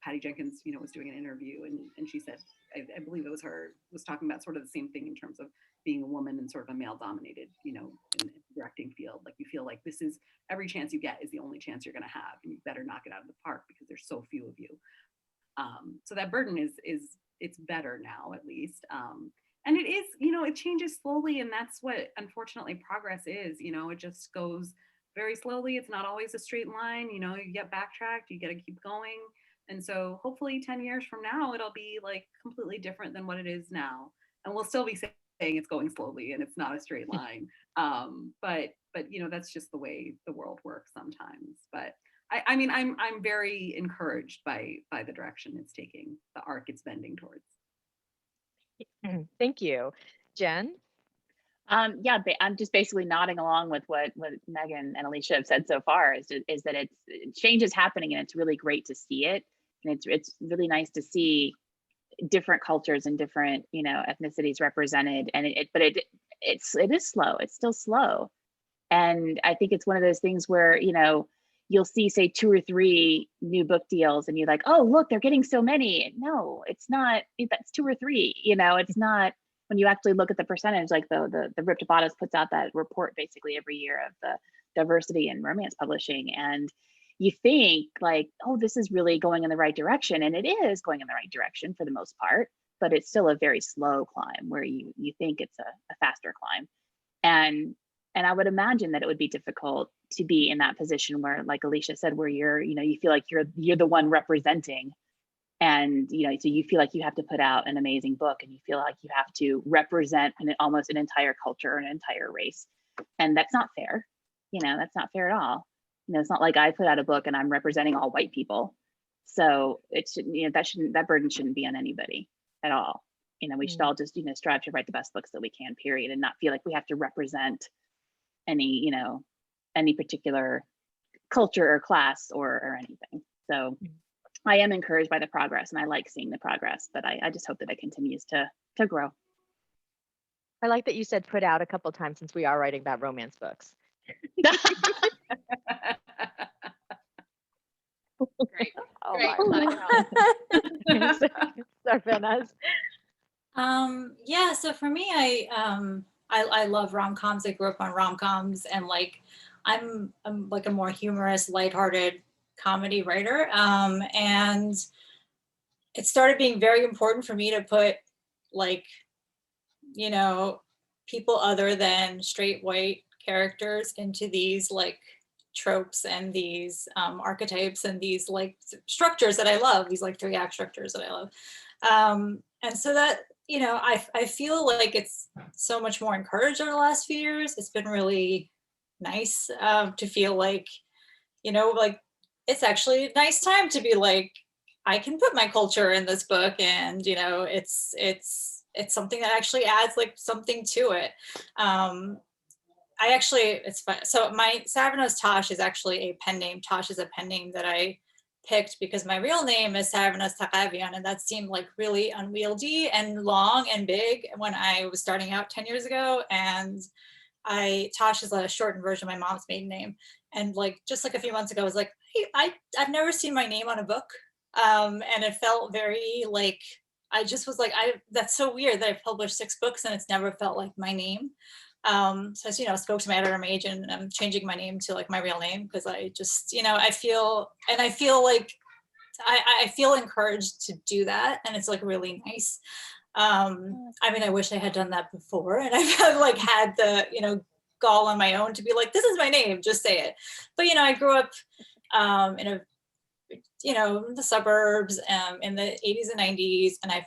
Patty Jenkins, you know, was doing an interview and she said, I believe it was her, was talking about sort of the same thing in terms of being a woman in sort of a male dominated, you know, in the directing field. Like you feel like this is every chance you get is the only chance you're going to have and you better knock it out of the park because there's so few of you. So that burden is it's better now at least. And it is, you know, it changes slowly and that's what unfortunately progress is, you know, it just goes very slowly. It's not always a straight line, you know, you get backtracked, you got to keep going. And so hopefully 10 years from now, it'll be like completely different than what it is now. And we'll still be saying it's going slowly and it's not a straight line. But you know, that's just the way the world works sometimes. But I mean, I'm very encouraged by the direction it's taking, the arc it's bending towards. Thank you. Jen? Yeah, I'm just basically nodding along with what Megan and Alicia have said so far. Is that change is happening and it's really great to see it, and it's really nice to see different cultures and different, you know, ethnicities represented. And it is slow. It's still slow, and I think it's one of those things where, you know, you'll see say 2 or 3 new book deals, and you're like, oh look, they're getting so many. No, it's not. That's 2 or 3. You know, it's not. When you actually look at the percentage, like the Ripped Bodice puts out that report basically every year of the diversity in romance publishing, and you think like, oh, this is really going in the right direction, and it is going in the right direction for the most part, but it's still a very slow climb where you think it's a faster climb, and I would imagine that it would be difficult to be in that position where, like Alicia said, where you're, you know, you feel like you're the one representing. And, you know, so you feel like you have to put out an amazing book and you feel like you have to represent almost an entire culture or an entire race. And that's not fair. You know, that's not fair at all. You know, it's not like I put out a book and I'm representing all white people. So it shouldn't, you know, that burden shouldn't be on anybody at all. You know, we should all just, you know, strive to write the best books that we can, period, and not feel like we have to represent any, you know, any particular culture or class or anything. So I am encouraged by the progress and I like seeing the progress, but I just hope that it continues to grow. I like that you said put out a couple times since we are writing about romance books. Great. Oh, Great. Sarvenaz. Yeah, so for me, I love rom-coms. I grew up on rom-coms, and like I'm like a more humorous, lighthearted comedy writer, and it started being very important for me to put, like, you know, people other than straight white characters into these like tropes and these archetypes and these like structures that I love, these like 3-act structures that I love. And so that, I feel like it's so much more encouraged over the last few years. It's been really nice to feel like, like it's actually a nice time to be like, I can put my culture in this book, and it's something that actually adds like something to it. It's fun. So my Sarvenaz Tash is actually a pen name. Tash is a pen name that I picked because my real name is Sarvenaz Tash, and that seemed like really unwieldy and long and big when I was starting out 10 years ago. And Tash is a shortened version of my mom's maiden name. And like, just like a few months ago, I was like, hey, I've never seen my name on a book. And it felt very like, I just was like, that's so weird that I've published 6 books and it's never felt like my name. So I spoke to my editor, my agent, and I'm changing my name to like my real name because I just, I feel like I feel encouraged to do that, and it's like really nice. I mean, I wish I had done that before, and I've like had the gall on my own to be like, this is my name, just say it. But I grew up in the suburbs in the 80s and 90s, and I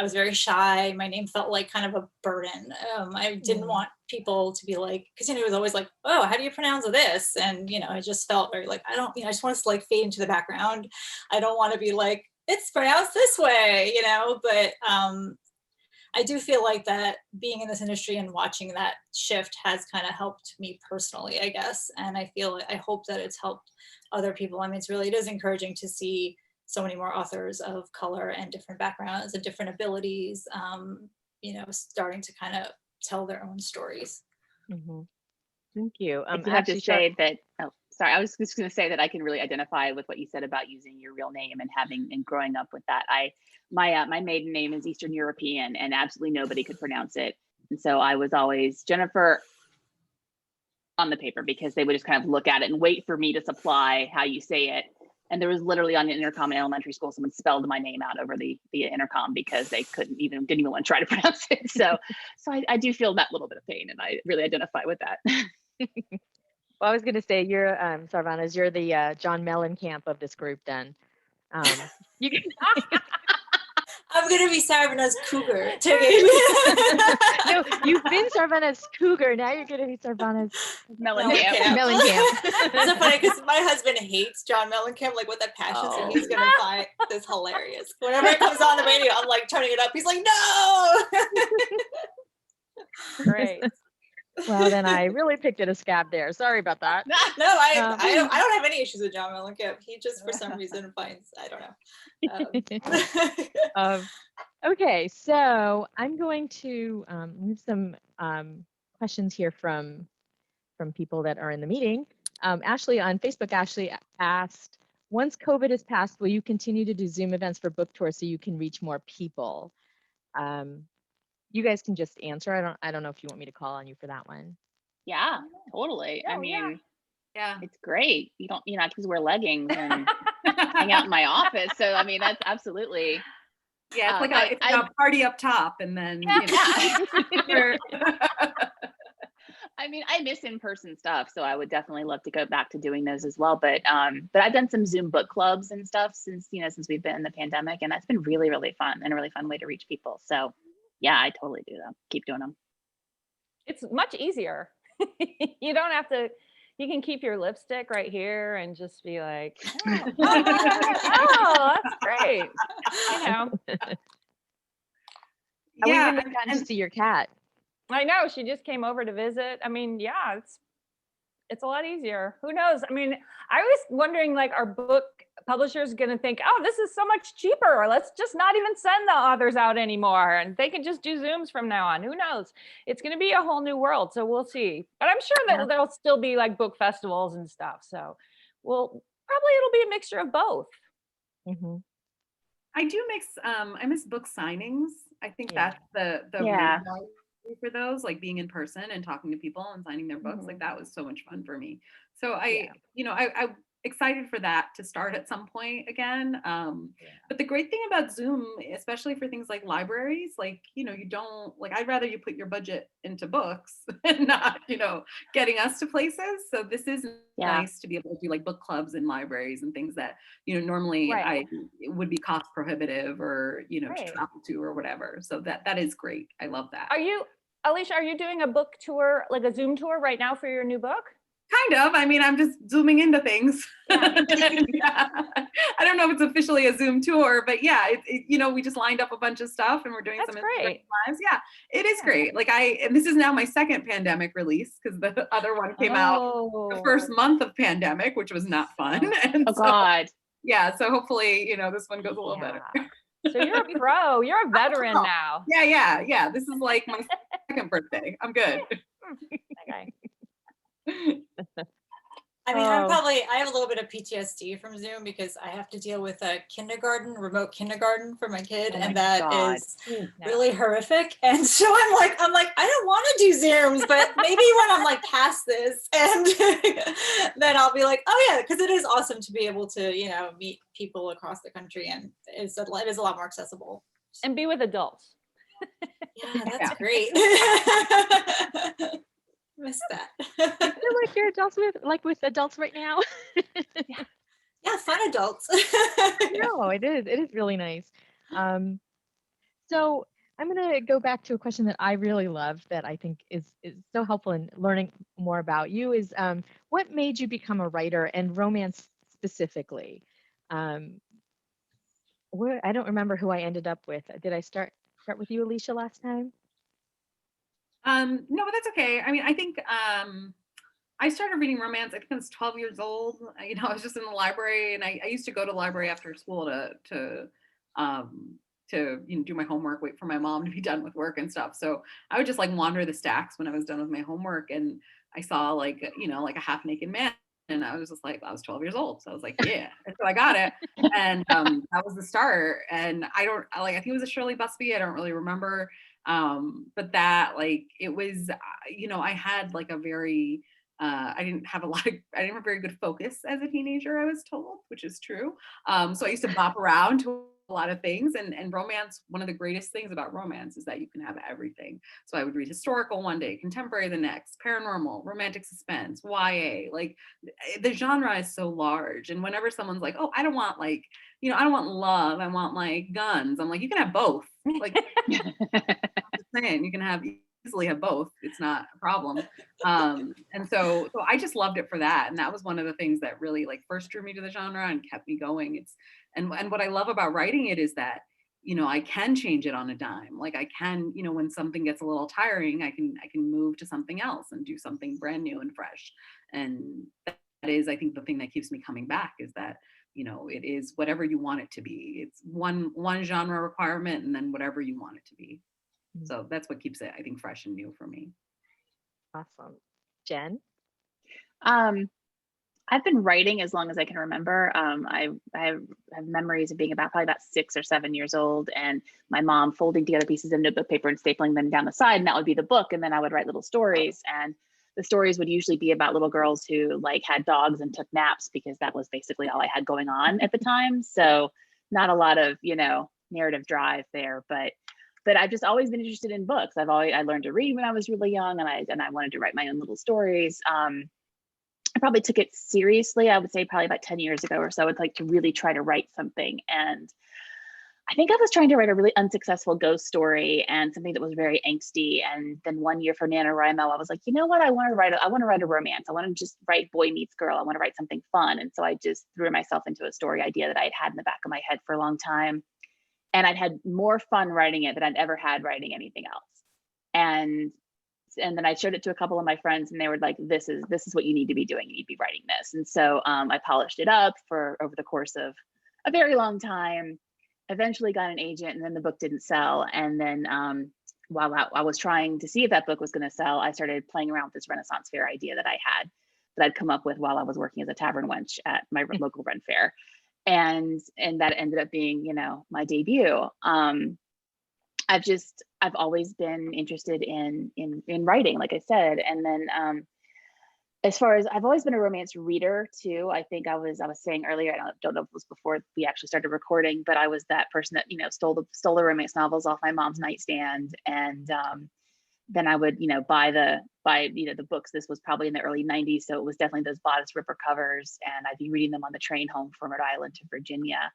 was very shy. My name felt like kind of a burden. I didn't want people to be like, because it was always like, oh, how do you pronounce this? And I just felt very like, I just want to like fade into the background. I don't want to be like, it's pronounced this way, but I do feel like that being in this industry and watching that shift has kind of helped me personally, I guess. And I hope that it's helped other people. I mean, it is encouraging to see so many more authors of color and different backgrounds and different abilities, starting to kind of tell their own stories. Mm-hmm. Thank you. I have to say that, sorry, I was just going to say that I can really identify with what you said about using your real name and growing up with that. My maiden name is Eastern European, and absolutely nobody could pronounce it. And so I was always Jennifer on the paper because they would just kind of look at it and wait for me to supply how you say it. And there was literally on the intercom in elementary school, someone spelled my name out over the intercom because they didn't even want to try to pronounce it. So I do feel that little bit of pain, and I really identify with that. Well, I was going to say, you're Sarvenaz, you're the John Mellencamp of this group then. You can I'm going to be Sarvenaz Cougar. No, you've been Sarvenaz Cougar. Now you're going to be Sarvenaz Mellencamp. It's so funny because my husband hates John Mellencamp like with a passion, so he's going to find this hilarious. Whenever it comes on the radio, I'm like turning it up. He's like, no. Great. Well, then I really picked at a scab there. Sorry about that. No, I don't have any issues with John Mellencamp. He just, for some reason, finds, I don't know. Okay, so I'm going to move some questions here from people that are in the meeting. Ashley on Facebook, Ashley asked, once COVID is passed, will you continue to do Zoom events for book tours so you can reach more people? You guys can just answer. I don't know if you want me to call on you for that one. Yeah, totally. Oh, I mean, yeah, it's great. You don't, because wear leggings and hang out in my office. So I mean, that's absolutely. Yeah, it's like a party up top, and then I mean, I miss in-person stuff, so I would definitely love to go back to doing those as well. But I've done some Zoom book clubs and stuff since we've been in the pandemic, and that's been really, really fun and a really fun way to reach people. So yeah, I totally do them. Keep doing them. It's much easier. You don't have to. You can keep your lipstick right here and just be like, oh, that's great. We haven't gotten to see your cat. I know, she just came over to visit. I mean, yeah, it's a lot easier. Who knows? I mean, I was wondering, like, are book publishers going to think, oh, this is so much cheaper, or let's just not even send the authors out anymore and they can just do Zooms from now on. Who knows? It's going to be a whole new world. So we'll see. But I'm sure that there'll still be like book festivals and stuff. So it'll be a mixture of both. Mm-hmm. I do I miss book signings. I think that's the reason for those, like being in person and talking to people and signing their books. Like that was so much fun for me. So I excited for that to start at some point again. But the great thing about Zoom, especially for things like libraries, like, you know, you don't like, I'd rather you put your budget into books and not, you know, getting us to places. So this is nice to be able to do like book clubs in libraries and things that, you know, normally it would be cost prohibitive or, you know, to travel to or whatever. So that is great. I love that. Alicia, are you doing a book tour, like a Zoom tour right now for your new book? Kind of. I mean, I'm just zooming into things. I don't know if it's officially a Zoom tour, but yeah, you know, we just lined up a bunch of stuff and we're doing some Instagram lives. Yeah, it is great. Like and this is now my second pandemic release because the other one came out the first month of pandemic, which was not fun. And God. Yeah, so hopefully, you know, this one goes a little better. So you're a pro. You're a veteran now. Yeah. This is like my second birthday. I'm good. Okay. I mean, I have a little bit of PTSD from Zoom because I have to deal with a remote kindergarten for my kid, and that is really horrific. And so I'm like, I don't want to do Zooms, but maybe when I'm like past this, and then I'll be like, oh yeah, because it is awesome to be able to, you know, meet people across the country, and it is a lot more accessible. And be with adults. Yeah, that's great. Miss that. I feel like you're with adults right now. Yeah, fun adults. No, it is really nice. So I'm gonna go back to a question that I really love that I think is so helpful in learning more about you is what made you become a writer and romance specifically? I don't remember who I ended up with. Did I start with you, Alicia, last time? No, but that's okay. I mean, I think I started reading romance, I think I was 12 years old. You know, I was just in the library, and I used to go to the library after school to you know, do my homework, wait for my mom to be done with work and stuff. So I would just like wander the stacks when I was done with my homework, and I saw like, you know, like a half naked man. And I was just like, I was 12 years old. So I was like, yeah. And so I got it. And that was the start. And I think it was a Shirley Busby. I don't really remember. But that like, it was, you know, I had like a very, I didn't have a very good focus as a teenager, I was told, which is true. So I used to bop around to a lot of things, and romance, one of the greatest things about romance is that you can have everything. So I would read historical one day, contemporary the next, paranormal, romantic suspense, YA, like the genre is so large. And whenever someone's like, oh, I don't want like, you know, I don't want love, I want like guns, I'm like, you can have both. Like, I'm just saying, you can easily have both. It's not a problem. And so I just loved it for that. And that was one of the things that really like first drew me to the genre and kept me going. And what I love about writing it is that, you know, I can change it on a dime. Like I can, you know, when something gets a little tiring, I can move to something else and do something brand new and fresh. And that is, I think, the thing that keeps me coming back is that, you know, it is whatever you want it to be. It's one genre requirement, and then whatever you want it to be. So that's what keeps it, I think, fresh and new for me. Awesome. Jen? I've been writing as long as I can remember. I have memories of being probably about 6 or 7 years old, and my mom folding together pieces of notebook paper and stapling them down the side, and that would be the book. And then I would write little stories, and the stories would usually be about little girls who like had dogs and took naps, because that was basically all I had going on at the time. So not a lot of, you know, narrative drive there, but I've just always been interested in books. I learned to read when I was really young, and I wanted to write my own little stories. I probably took it seriously, I would say probably about 10 years ago or so. I'd like to really try to write something. And I think I was trying to write a really unsuccessful ghost story and something that was very angsty. And then one year for NaNoWriMo, I was like, you know what? I want to write a romance. I want to just write boy meets girl. I want to write something fun. And so I just threw myself into a story idea that I'd had in the back of my head for a long time. And I'd had more fun writing it than I'd ever had writing anything else. And then I showed it to a couple of my friends, and they were like, this is what you need to be doing. You need to be writing this. And so I polished it up over the course of a very long time, eventually got an agent, and then the book didn't sell. And then while I was trying to see if that book was going to sell, I started playing around with this Renaissance fair idea that I'd come up with while I was working as a tavern wench at my local Ren fair. And that ended up being, you know, my debut. I've always been interested in writing, like I said. And then as far as I've always been a romance reader too. I think I was saying earlier, I don't know if it was before we actually started recording, but I was that person that, stole the romance novels off my mom's nightstand. And then I would, buy the books. This was probably in the early 90s. So it was definitely those bodice ripper covers. And I'd be reading them on the train home from Rhode Island to Virginia.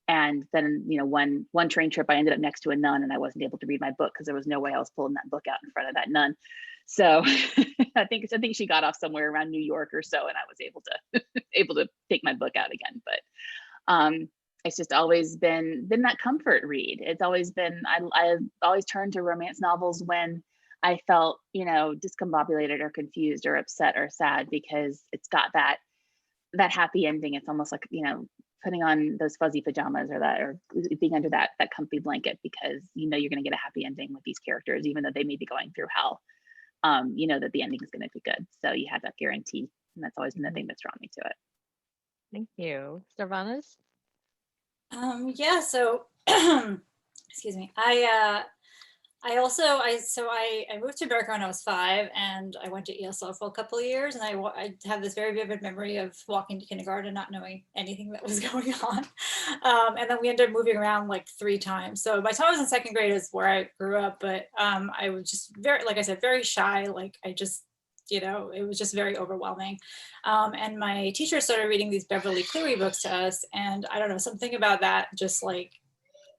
And then, one train trip, I ended up next to a nun and I wasn't able to read my book because there was no way I was pulling that book out in front of that nun. So I think she got off somewhere around New York or so, and I was able to take my book out again. But it's just always been that comfort read. It's always been, I always turned to romance novels when I felt, discombobulated or confused or upset or sad, because it's got that happy ending. It's almost like, putting on those fuzzy pajamas or being under that comfy blanket, because you're going to get a happy ending with these characters, even though they may be going through hell. That the ending is going to be good. So you have that guarantee, and that's always been the thing that's drawn me to it. Thank you. Sarvenaz? Yeah, so excuse me. I moved to America when I was 5, and I went to ESL for a couple of years, and I have this very vivid memory of walking to kindergarten, not knowing anything that was going on. And then we ended up moving around like 3 times. So by the time I was in 2nd grade is where I grew up, but I was just very, like I said, very shy. Like I just, it was just very overwhelming. And my teacher started reading these Beverly Cleary books to us, and I don't know, something about that just like,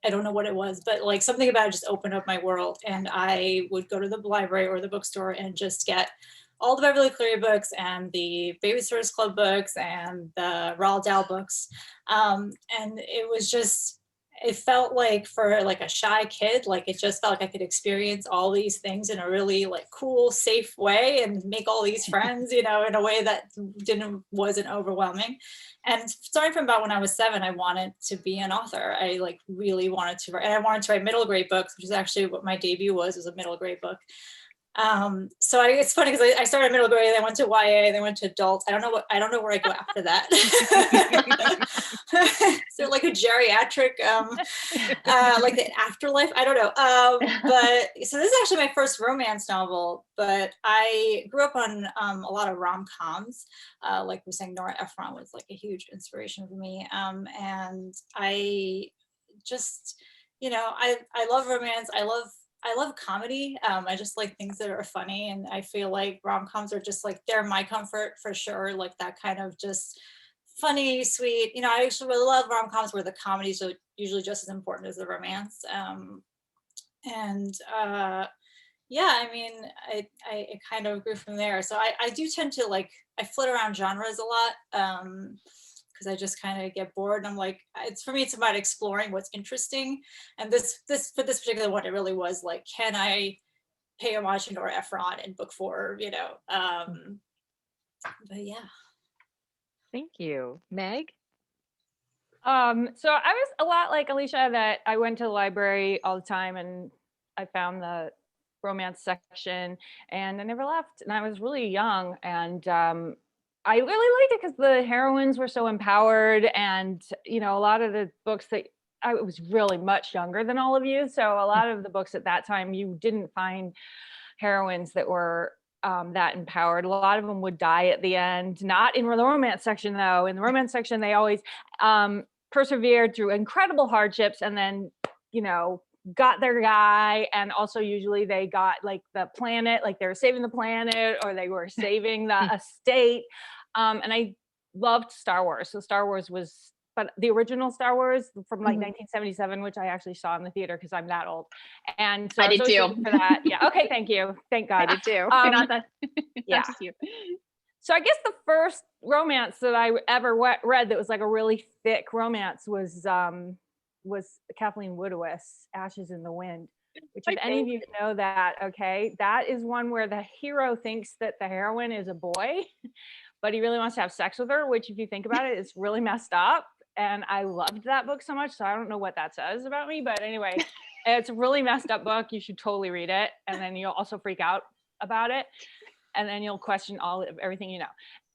I don't know what it was, but like something about it just opened up my world. And I would go to the library or the bookstore and just get all the Beverly Cleary books and the Babysitters Club books and the Roald Dahl books. And it was just, it felt like for like a shy kid, like it just felt like I could experience all these things in a really like cool, safe way and make all these friends, in a way that wasn't overwhelming. And starting from about when I was 7, I wanted to be an author. I like really wanted to write, and I wanted to write middle grade books, which is actually what my debut was a middle grade book. So it's funny because I started middle grade, I went to YA, then went to adult. I don't know where I go after that. So like a geriatric, like the afterlife, I don't know. But so this is actually my first romance novel, but I grew up on a lot of rom-coms. Like we're saying, Nora Ephron was like a huge inspiration for me. And I just, I love romance. I love comedy. I just like things that are funny, and I feel like rom-coms are just like, they're my comfort for sure. Like that kind of just funny, sweet. I actually really love rom-coms where the comedies are usually just as important as the romance. Yeah, I mean, it kind of grew from there. So I do tend to like, I flit around genres a lot. Because I just kind of get bored, and I'm like, for me, it's about exploring what's interesting. And this for this particular one, it really was like, can I pay homage to Nora Ephron in book 4? But yeah. Thank you. Meg? So I was a lot like Alicia, that I went to the library all the time, and I found the romance section, and I never left. And I was really young, and I really liked it because the heroines were so empowered, and a lot of the books that I was really much younger than all of you, so a lot of the books at that time you didn't find heroines that were that empowered. A lot of them would die at the end. Not in the romance section though. In the romance section, they always persevered through incredible hardships, and then got their guy. And also usually they got like the planet, like they were saving the planet, or they were saving the estate. And I loved Star Wars. So Star Wars was, but the original Star Wars from like 1977, which I actually saw in the theater because I'm that old. And so I did too. For that. Yeah. Okay. Thank you. Thank God. I did too. Yeah. Not just you. So I guess the first romance that I ever read that was like a really thick romance was Kathleen Woodiwiss, Ashes in the Wind. Which, if any of you know that, okay, that is one where the hero thinks that the heroine is a boy, but he really wants to have sex with her, which if you think about it, is really messed up. And I loved that book so much. So I don't know what that says about me, but anyway, it's a really messed up book. You should totally read it. And then you'll also freak out about it. And then you'll question everything you know.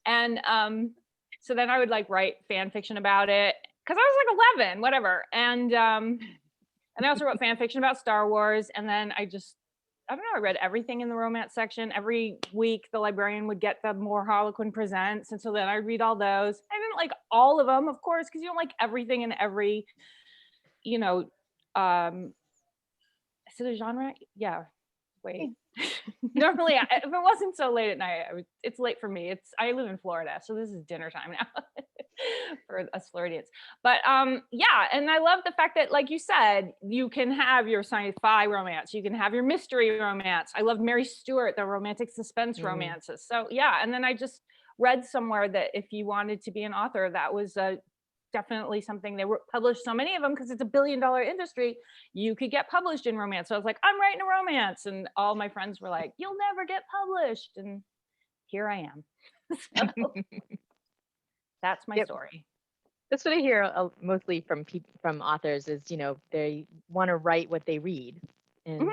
And so then I would like write fan fiction about it because I was like 11, whatever. And I also wrote fan fiction about Star Wars. And then I don't know, I read everything in the romance section. Every week the librarian would get the More Harlequin Presents. And so then I read all those. I didn't like all of them, of course, because you don't like everything in every, you know, is it a genre? Yeah. Wait. Normally, if it wasn't so late at night, it's late for me. I live in Florida, so this is dinner time now for us Floridians. But yeah, and I love the fact that, like you said, you can have your sci-fi romance, you can have your mystery romance. I love Mary Stewart, the romantic suspense romances. So yeah, and then I just read somewhere that if you wanted to be an author, that was definitely something. They were published so many of them because it's $1 billion industry. You could get published in romance. So I was like, I'm writing a romance, and all my friends were like, you'll never get published, and here I am. So that's my story. That's what I hear mostly from authors is, you know, they want to write what they read and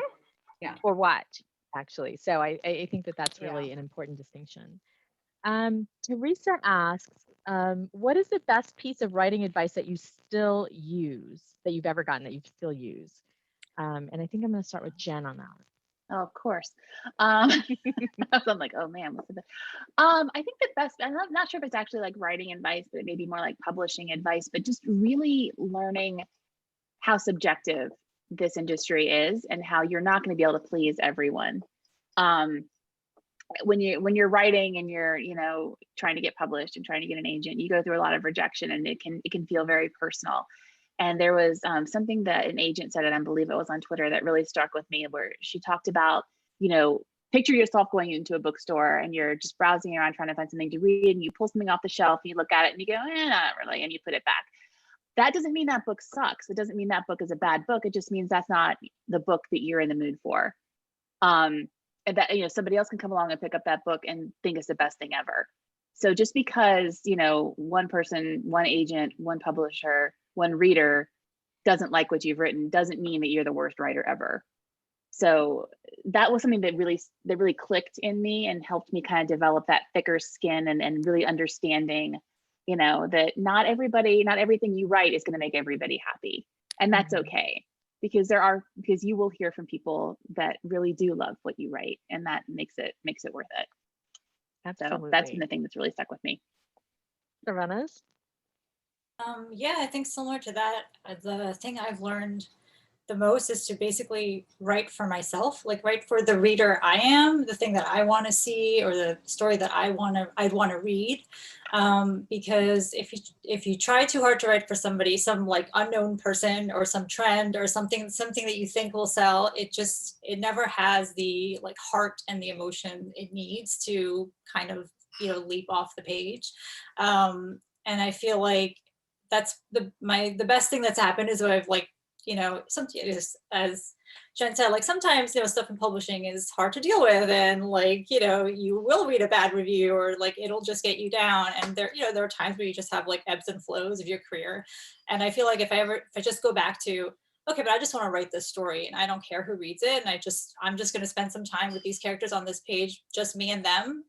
or watch, actually. So I think that that's really an important distinction. Teresa asks, what is the best piece of writing advice that you still use, that you've ever gotten that you still use? And I think I'm going to start with Jen on that. Oh, of course. I'm like, oh man, what's the best? I think the best, I'm not sure if it's actually like writing advice, but it may be more like publishing advice, but just really learning how subjective this industry is and how you're not going to be able to please everyone. When you're writing and you're, you know, trying to get published and trying to get an agent, you go through a lot of rejection, and it can feel very personal. And there was something that an agent said, and I believe it was on Twitter, that really struck with me, where she talked about, you know, picture yourself going into a bookstore and you're just browsing around trying to find something to read, and you pull something off the shelf and you look at it and you go, not really, and you put it back. That doesn't mean that book sucks. It doesn't mean that book is a bad book. It just means that's not the book that you're in the mood for. And that, you know, somebody else can come along and pick up that book and think it's the best thing ever. So just because, you know, one person, one agent, one publisher, one reader doesn't like what you've written doesn't mean that you're the worst writer ever. So that was something that really clicked in me and helped me kind of develop that thicker skin and really understanding, you know, that not everything you write is going to make everybody happy. And that's okay. Because you will hear from people that really do love what you write, and that makes it worth it. Absolutely. So that's been the thing that's really stuck with me. Sarvenaz? Yeah, I think similar to that, the thing I've learned the most is to basically write for myself, like write for the reader I am, the thing that I want to see, or the story that I'd want to read. Because if you try too hard to write for somebody, some like unknown person or some trend or something that you think will sell, it never has the like heart and the emotion it needs to kind of, you know, leap off the page. And I feel like that's the best thing that's happened is what I've like, you know, sometimes, as Jen said, like sometimes, you know, stuff in publishing is hard to deal with, and like, you know, you will read a bad review or like it'll just get you down. And there are times where you just have like ebbs and flows of your career. And I feel like if I just go back to, okay, but I just want to write this story and I don't care who reads it, and I'm just going to spend some time with these characters on this page, just me and them.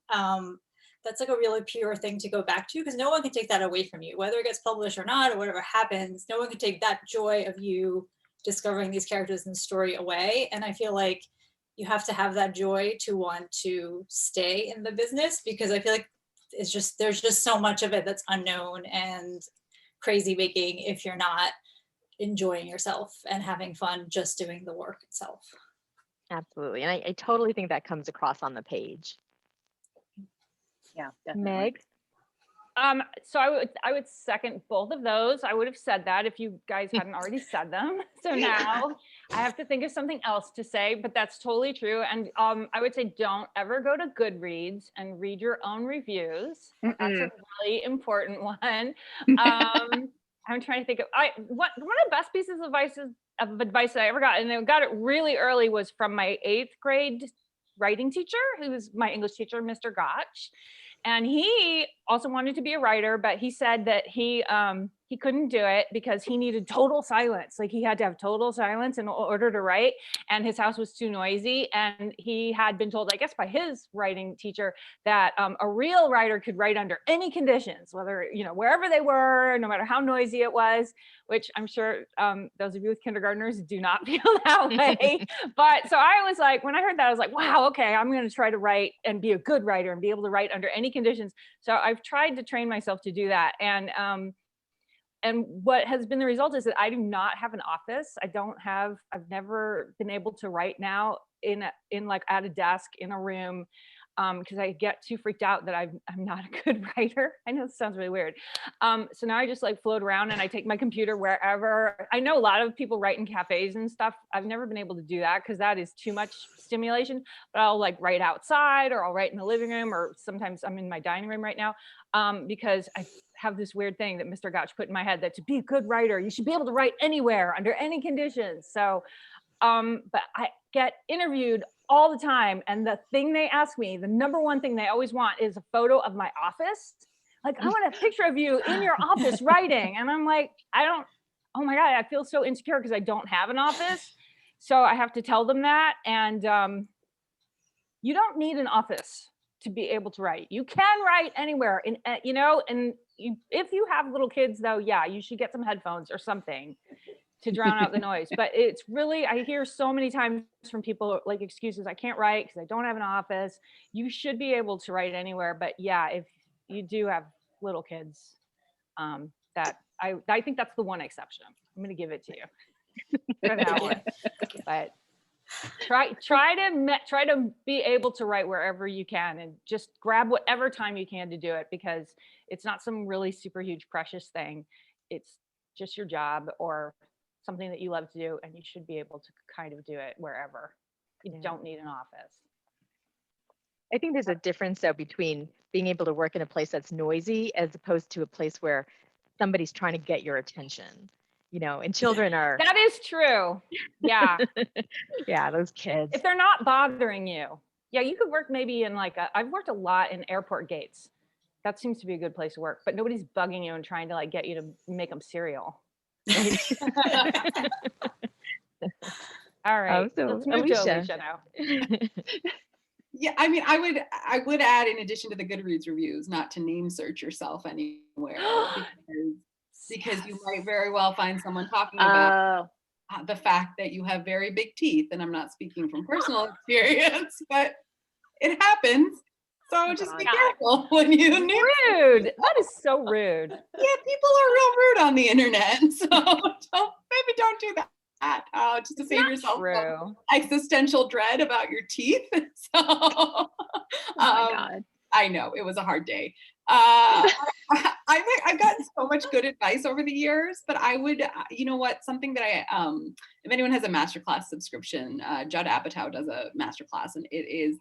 That's like a really pure thing to go back to, because no one can take that away from you, whether it gets published or not, or whatever happens. No one can take that joy of you discovering these characters in the story away. And I feel like you have to have that joy to want to stay in the business, because I feel like there's just so much of it that's unknown and crazy making if you're not enjoying yourself and having fun just doing the work itself. Absolutely. And I totally think that comes across on the page. Yeah, definitely. Meg? So I would second both of those. I would have said that if you guys hadn't already said them. So now I have to think of something else to say, but that's totally true. And I would say don't ever go to Goodreads and read your own reviews. That's a really important one. I'm trying to think of one of the best pieces of advice that I ever got, and I got it really early, was from my 8th grade writing teacher, who was my English teacher, Mr. Gotch. And he also wanted to be a writer, but he said that he he couldn't do it because he needed total silence. Like he had to have total silence in order to write, and his house was too noisy. And he had been told, I guess by his writing teacher, that a real writer could write under any conditions, whether, wherever they were, no matter how noisy it was, which I'm sure those of you with kindergartners do not feel that way. But so I was like, when I heard that, I was like, wow, okay, I'm going to try to write and be a good writer and be able to write under any conditions. So I've tried to train myself to do that. And what has been the result is that I do not have an office. I've never been able to write now in like at a desk in a room, because I get too freaked out that I'm not a good writer. I know this sounds really weird. So now I just like float around and I take my computer wherever. I know a lot of people write in cafes and stuff. I've never been able to do that because that is too much stimulation, but I'll like write outside, or I'll write in the living room, or sometimes I'm in my dining room right now, because I have this weird thing that Mr. Gouch put in my head that to be a good writer, you should be able to write anywhere under any conditions. So, but I get interviewed all the time. And the thing they ask me, the number one thing they always want is a photo of my office. Like, I want a picture of you in your office writing. And I'm like, oh my God, I feel so insecure because I don't have an office. So I have to tell them that. And you don't need an office to be able to write. You can write anywhere, and if you have little kids though, yeah, you should get some headphones or something to drown out the noise. But it's really, I hear so many times from people like excuses, I can't write because I don't have an office. You should be able to write anywhere. But yeah, if you do have little kids, that I think that's the one exception. I'm going to give it to you for that one. But try to be able to write wherever you can, and just grab whatever time you can to do it, because it's not some really super huge precious thing. It's just your job or something that you love to do, and you should be able to kind of do it wherever. You don't need an office. I think there's a difference though between being able to work in a place that's noisy as opposed to a place where somebody's trying to get your attention. And children are. That is true. Yeah. Yeah, those kids. If they're not bothering you. Yeah, you could work maybe in I've worked a lot in airport gates. That seems to be a good place to work, but nobody's bugging you and trying to get you to make them cereal. All right. Let's move to Alicia now. Yeah, I mean, I would add, in addition to the Goodreads reviews, not to name search yourself anywhere, because you might very well find someone talking about the fact that you have very big teeth. And I'm not speaking from personal experience, but it happens. So just be careful when you rude. That is so rude. Yeah, people are real rude on the internet. So maybe don't do that. Just to save yourself some existential dread about your teeth. So oh my God. I know it was a hard day. I've gotten so much good advice over the years, but I would, something that if anyone has a masterclass subscription, Judd Apatow does a masterclass, and it is,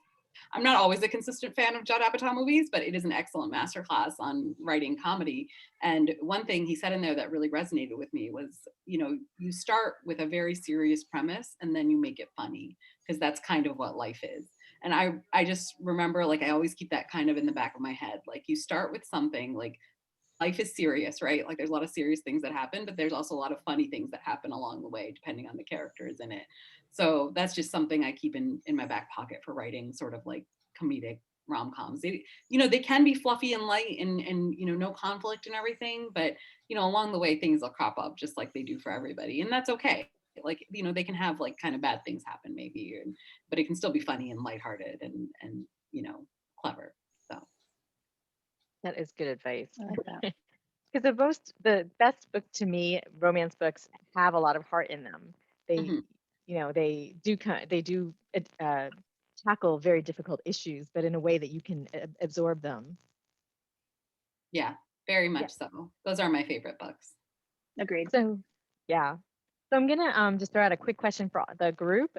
I'm not always a consistent fan of Judd Apatow movies, but it is an excellent masterclass on writing comedy. And one thing he said in there that really resonated with me was, you start with a very serious premise and then you make it funny, because that's kind of what life is. And I just remember, I always keep that kind of in the back of my head. You start with something life is serious, right? There's a lot of serious things that happen, but there's also a lot of funny things that happen along the way, depending on the characters in it. So that's just something I keep in my back pocket for writing sort of comedic rom-coms. They can be fluffy and light and no conflict and everything, but along the way things will crop up just like they do for everybody, and that's okay. They can have kind of bad things happen maybe, but it can still be funny and lighthearted and clever. So that is good advice. Because the best book to me, romance books, have a lot of heart in them. They they do tackle very difficult issues, but in a way that you can absorb them. Yeah, very much so. Those are my favorite books. Agreed. So I'm gonna just throw out a quick question for the group.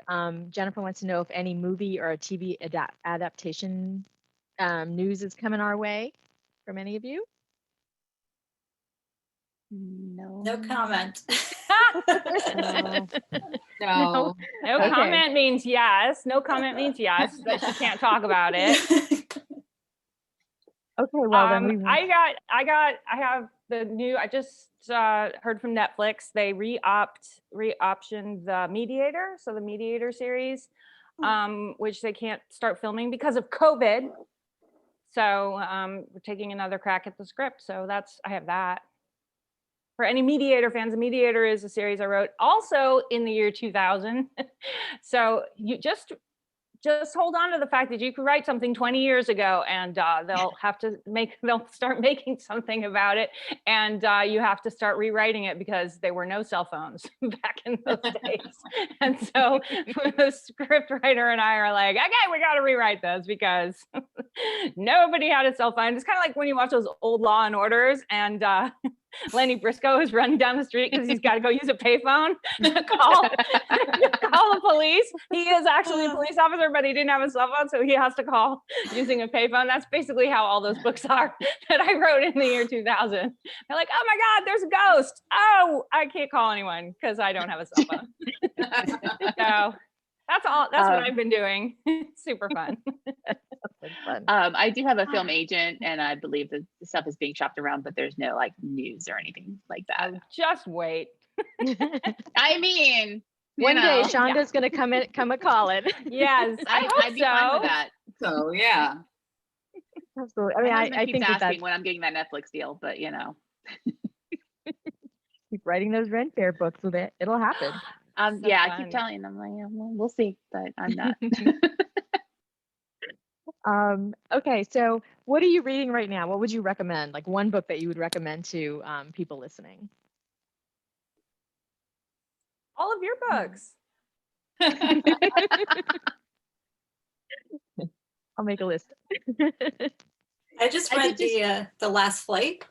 Jennifer wants to know if any movie or a TV adaptation news is coming our way from any of you. No comment. No. No comment means yes. No comment means yes, but she can't talk about it. Okay, well then I have I just heard from Netflix. They re-optioned The Mediator. So the Mediator series, which they can't start filming because of COVID. So we're taking another crack at the script. So I have that. For any Mediator fans, The Mediator is a series I wrote also in the year 2000. So you just hold on to the fact that you could write something 20 years ago and they'll start making something about it. And you have to start rewriting it because there were no cell phones back in those days. And so the script writer and I are like, okay, we got to rewrite this because nobody had a cell phone. It's kind of like when you watch those old Law and Orders and Lenny Briscoe is running down the street because he's got to go use a payphone to call the police. He is actually a police officer, but he didn't have a cell phone, so he has to call using a payphone. That's basically how all those books are that I wrote in the year 2000. They're like, oh my God, there's a ghost. Oh, I can't call anyone because I don't have a cell phone. So that's all. That's what I've been doing. Super fun. I do have a film agent, and I believe that the stuff is being shopped around, but there's no like news or anything like that. Just wait. I mean, one day Shonda's going to come and call it. Yes, I'd be fine with that. So yeah, Absolutely. I mean, I think asking that's when I'm getting that Netflix deal, but you know, keep writing those Ren Fair books with it. It'll happen. So yeah, fun. I keep telling them, like, yeah, well, we'll see, but I'm not. Okay, so what are you reading right now? What would you recommend? Like one book that you would recommend to people listening? All of your books. I'll make a list. I just read the Last Flight,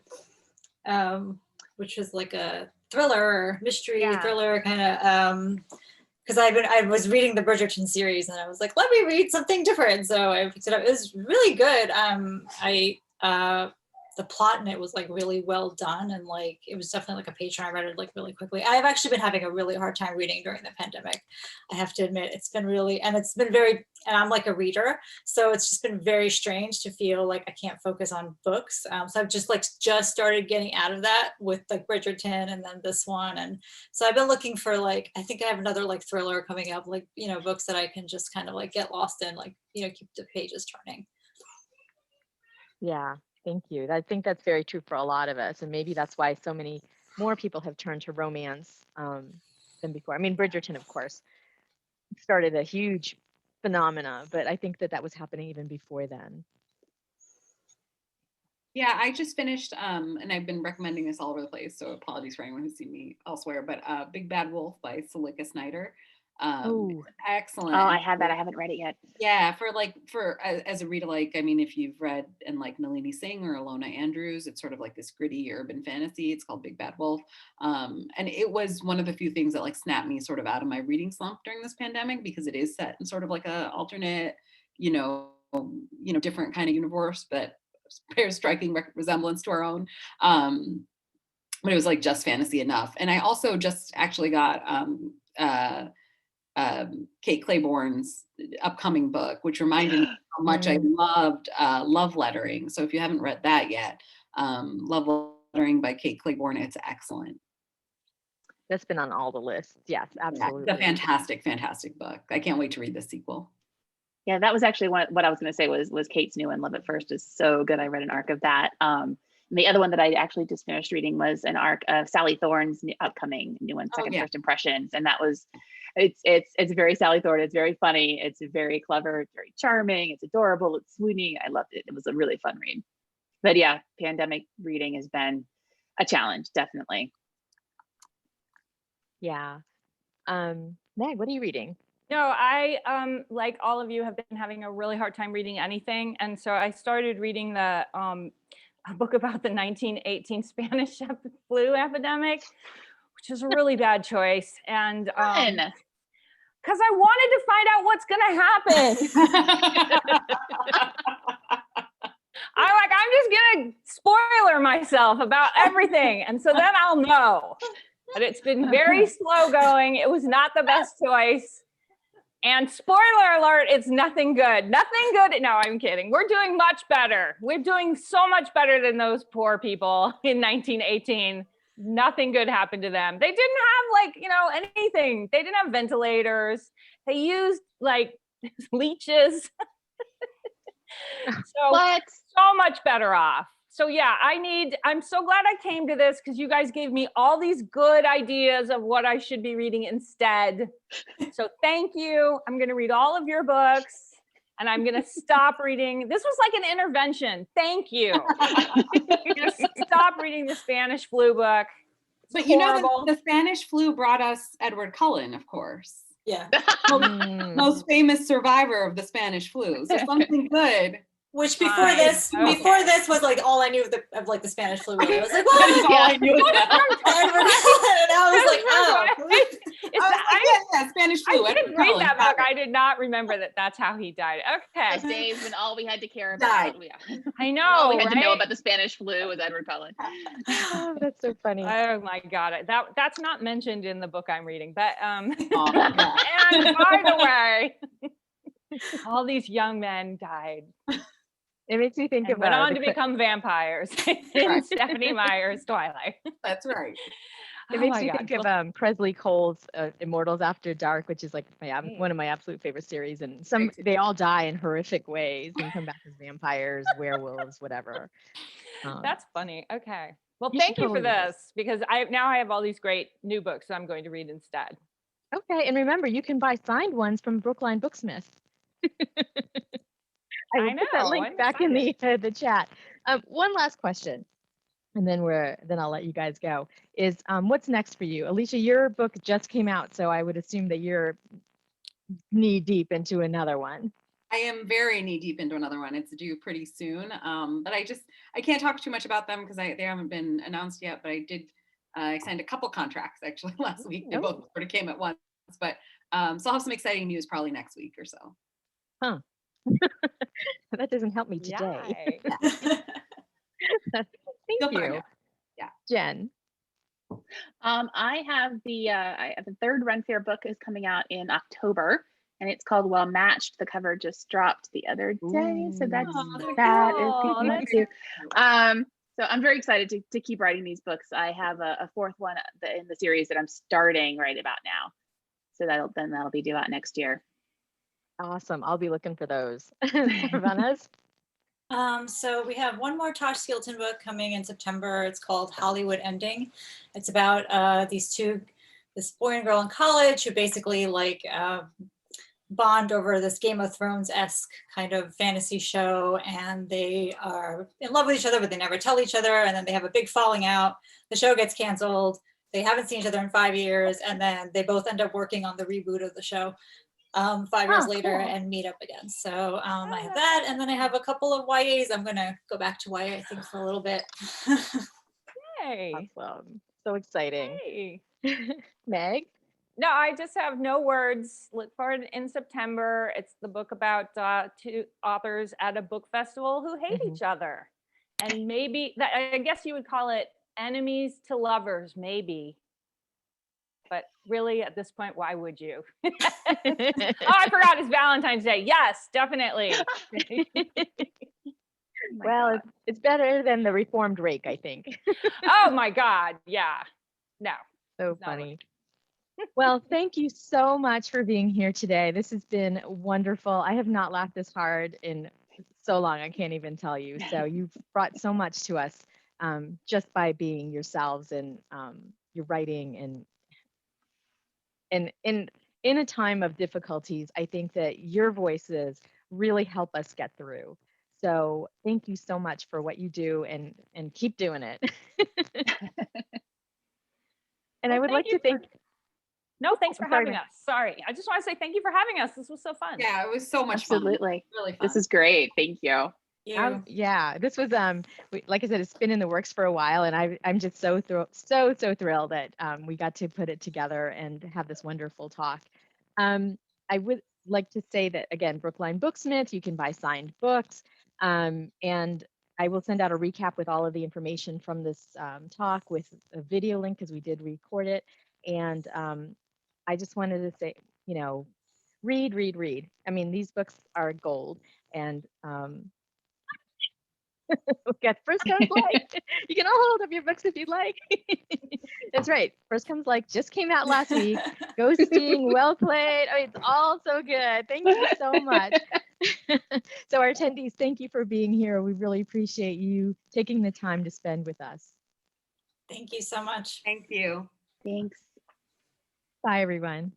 which was like a thriller, mystery thriller kind of. Because I was reading the Bridgerton series and I was like, let me read something different. So I picked it up. It was really good. The plot in it was like really well done, and like it was definitely like a page turn. I read it like really quickly. I've actually been having a really hard time reading during the pandemic. I have to admit, it's been very, and I'm like a reader, so it's just been very strange to feel like I can't focus on books. So I've just started getting out of that with like Bridgerton and then this one, and so I've been looking for like, I think I have another like thriller coming up, like, you know, books that I can just kind of like get lost in, like, you know, keep the pages turning. Yeah. Thank you. I think that's very true for a lot of us. And maybe that's why so many more people have turned to romance than before. I mean, Bridgerton, of course, started a huge phenomena, but I think that was happening even before then. yeah. I just finished, and I've been recommending this all over the place, so apologies for anyone who's seen me elsewhere. But Big Bad Wolf by Salika Snyder. Excellent. Oh, I have that. I haven't read it yet. Yeah, as a read alike, I mean, if you've read and like Nalini Singh or Alona Andrews, it's sort of like this gritty urban fantasy. It's called Big Bad Wolf. And it was one of the few things that like snapped me sort of out of my reading slump during this pandemic, because it is set in sort of like a alternate, different kind of universe, but bears striking resemblance to our own. But it was like just fantasy enough. And I also just actually got Kate Claiborne's upcoming book, which reminded me how much I loved Love Lettering. So if you haven't read that yet, Love Lettering by Kate Claiborne, it's excellent. That's been on all the lists. Yes, absolutely. Yeah, it's a fantastic, fantastic book. I can't wait to read the sequel. Yeah, that was actually what I was going to say was Kate's new one, Love at First, is so good. I read an arc of that. And the other one that I actually just finished reading was an arc of Sally Thorne's upcoming new one, Second First Impressions, and that was. It's very Sally Thorne. It's very funny. It's very clever. It's very charming. It's adorable. It's swooning. I loved it. It was a really fun read. But yeah, pandemic reading has been a challenge, definitely. Yeah. Meg, what are you reading? No, I like all of you have been having a really hard time reading anything, and so I started reading a book about the 1918 Spanish flu epidemic, which is a really bad choice. And because I wanted to find out what's gonna happen. I'm just gonna spoiler myself about everything, and so then I'll know. But it's been very slow going. It was not the best choice. And spoiler alert, it's nothing good. Nothing good. No, I'm kidding. We're doing much better. We're doing so much better than those poor people in 1918. Nothing good happened to them. They didn't have like, anything. They didn't have ventilators. They used like leeches. So much better off. So yeah, I'm so glad I came to this because you guys gave me all these good ideas of what I should be reading instead. So thank you. I'm going to read all of your books and I'm going to stop reading. This was like an intervention. Thank you. I'm going to stop reading the Spanish flu book. But you know, the Spanish flu brought us Edward Cullen, of course. Yeah. Most famous survivor of the Spanish flu. So something good. Which before this was like all I knew of like the Spanish flu. I was like, what? That is all I knew about. And I was like, yeah, Spanish flu. I didn't read that book. I did not remember that that's how he died. Okay. Those days when all we had to care about. I know. All we had to know about the Spanish flu was Edward Cullen. Oh, that's so funny. Oh my God. That's not mentioned in the book I'm reading. But and by the way, all these young men died. It makes me think of went on to become vampires in Stephanie Meyer's Twilight. That's right. It makes me think of Presley Cole's Immortals After Dark, which is like one of my absolute favorite series. And they all die in horrific ways and come back as vampires, werewolves, whatever. That's funny. Okay. Well, thank you for this because I have all these great new books that I'm going to read instead. Okay. And remember, you can buy signed ones from Brookline Booksmith. I will put that link back in the chat. One last question, and then I'll let you guys go. Is what's next for you, Alicia? Your book just came out, so I would assume that you're knee deep into another one. I am very knee deep into another one. It's due pretty soon, but I can't talk too much about them because they haven't been announced yet. But I signed a couple contracts actually last week. They both sort of came at once, but so I'll have some exciting news probably next week or so. Huh. That doesn't help me today. Thank you. Yeah. Jen. I have the third Run Fair book is coming out in October, and it's called Well Matched. The cover just dropped the other day, so that is too. So I'm very excited to keep writing these books. I have a fourth one in the series that I'm starting right about now, so that'll be due out next year. Awesome. I'll be looking for those. Sarvenaz? So we have one more Tash Skilton book coming in September. It's called Hollywood Ending. It's about this boy and girl in college who basically bond over this Game of Thrones-esque kind of fantasy show, and they are in love with each other, but they never tell each other, and then they have a big falling out. The show gets canceled. They haven't seen each other in 5 years, and then they both end up working on the reboot of the show 5 years later and meet up again. So I have that, and then I have a couple of YAs. I'm gonna go back to YA, I think, for a little bit. Yay! Awesome. So exciting. Hey. Meg? No, I just have no words. Look for it in September. It's the book about two authors at a book festival who hate each other, and maybe I guess you would call it enemies to lovers, maybe. But really, at this point, why would you? Oh, I forgot it's Valentine's Day. Yes, definitely. Well, it's better than the Reformed Rake, I think. Oh my God, yeah. No. So funny. Well, thank you so much for being here today. This has been wonderful. I have not laughed this hard in so long, I can't even tell you. So you've brought so much to us just by being yourselves and your writing and in a time of difficulties, I think that your voices really help us get through. So thank you so much for what you do and keep doing it. And I would like to thank. Thanks for having us. Sorry. I just want to say thank you for having us. This was so fun. Yeah, it was so much fun. Absolutely. Really fun. This is great. Thank you. Yeah, this was like I said, it's been in the works for a while, and I'm just so thrilled that we got to put it together and have this wonderful talk. I would like to say that again, Brookline Booksmith, you can buy signed books, and I will send out a recap with all of the information from this talk with a video link because we did record it. And I just wanted to say, read, read, read. I mean, these books are gold. And okay, First Comes Like. You can all hold up your books if you'd like. That's right. First Comes Like just came out last week. Ghosting, well played. Oh, it's all so good. Thank you so much. So our attendees, thank you for being here. We really appreciate you taking the time to spend with us. Thank you so much. Thank you. Thanks. Bye, everyone.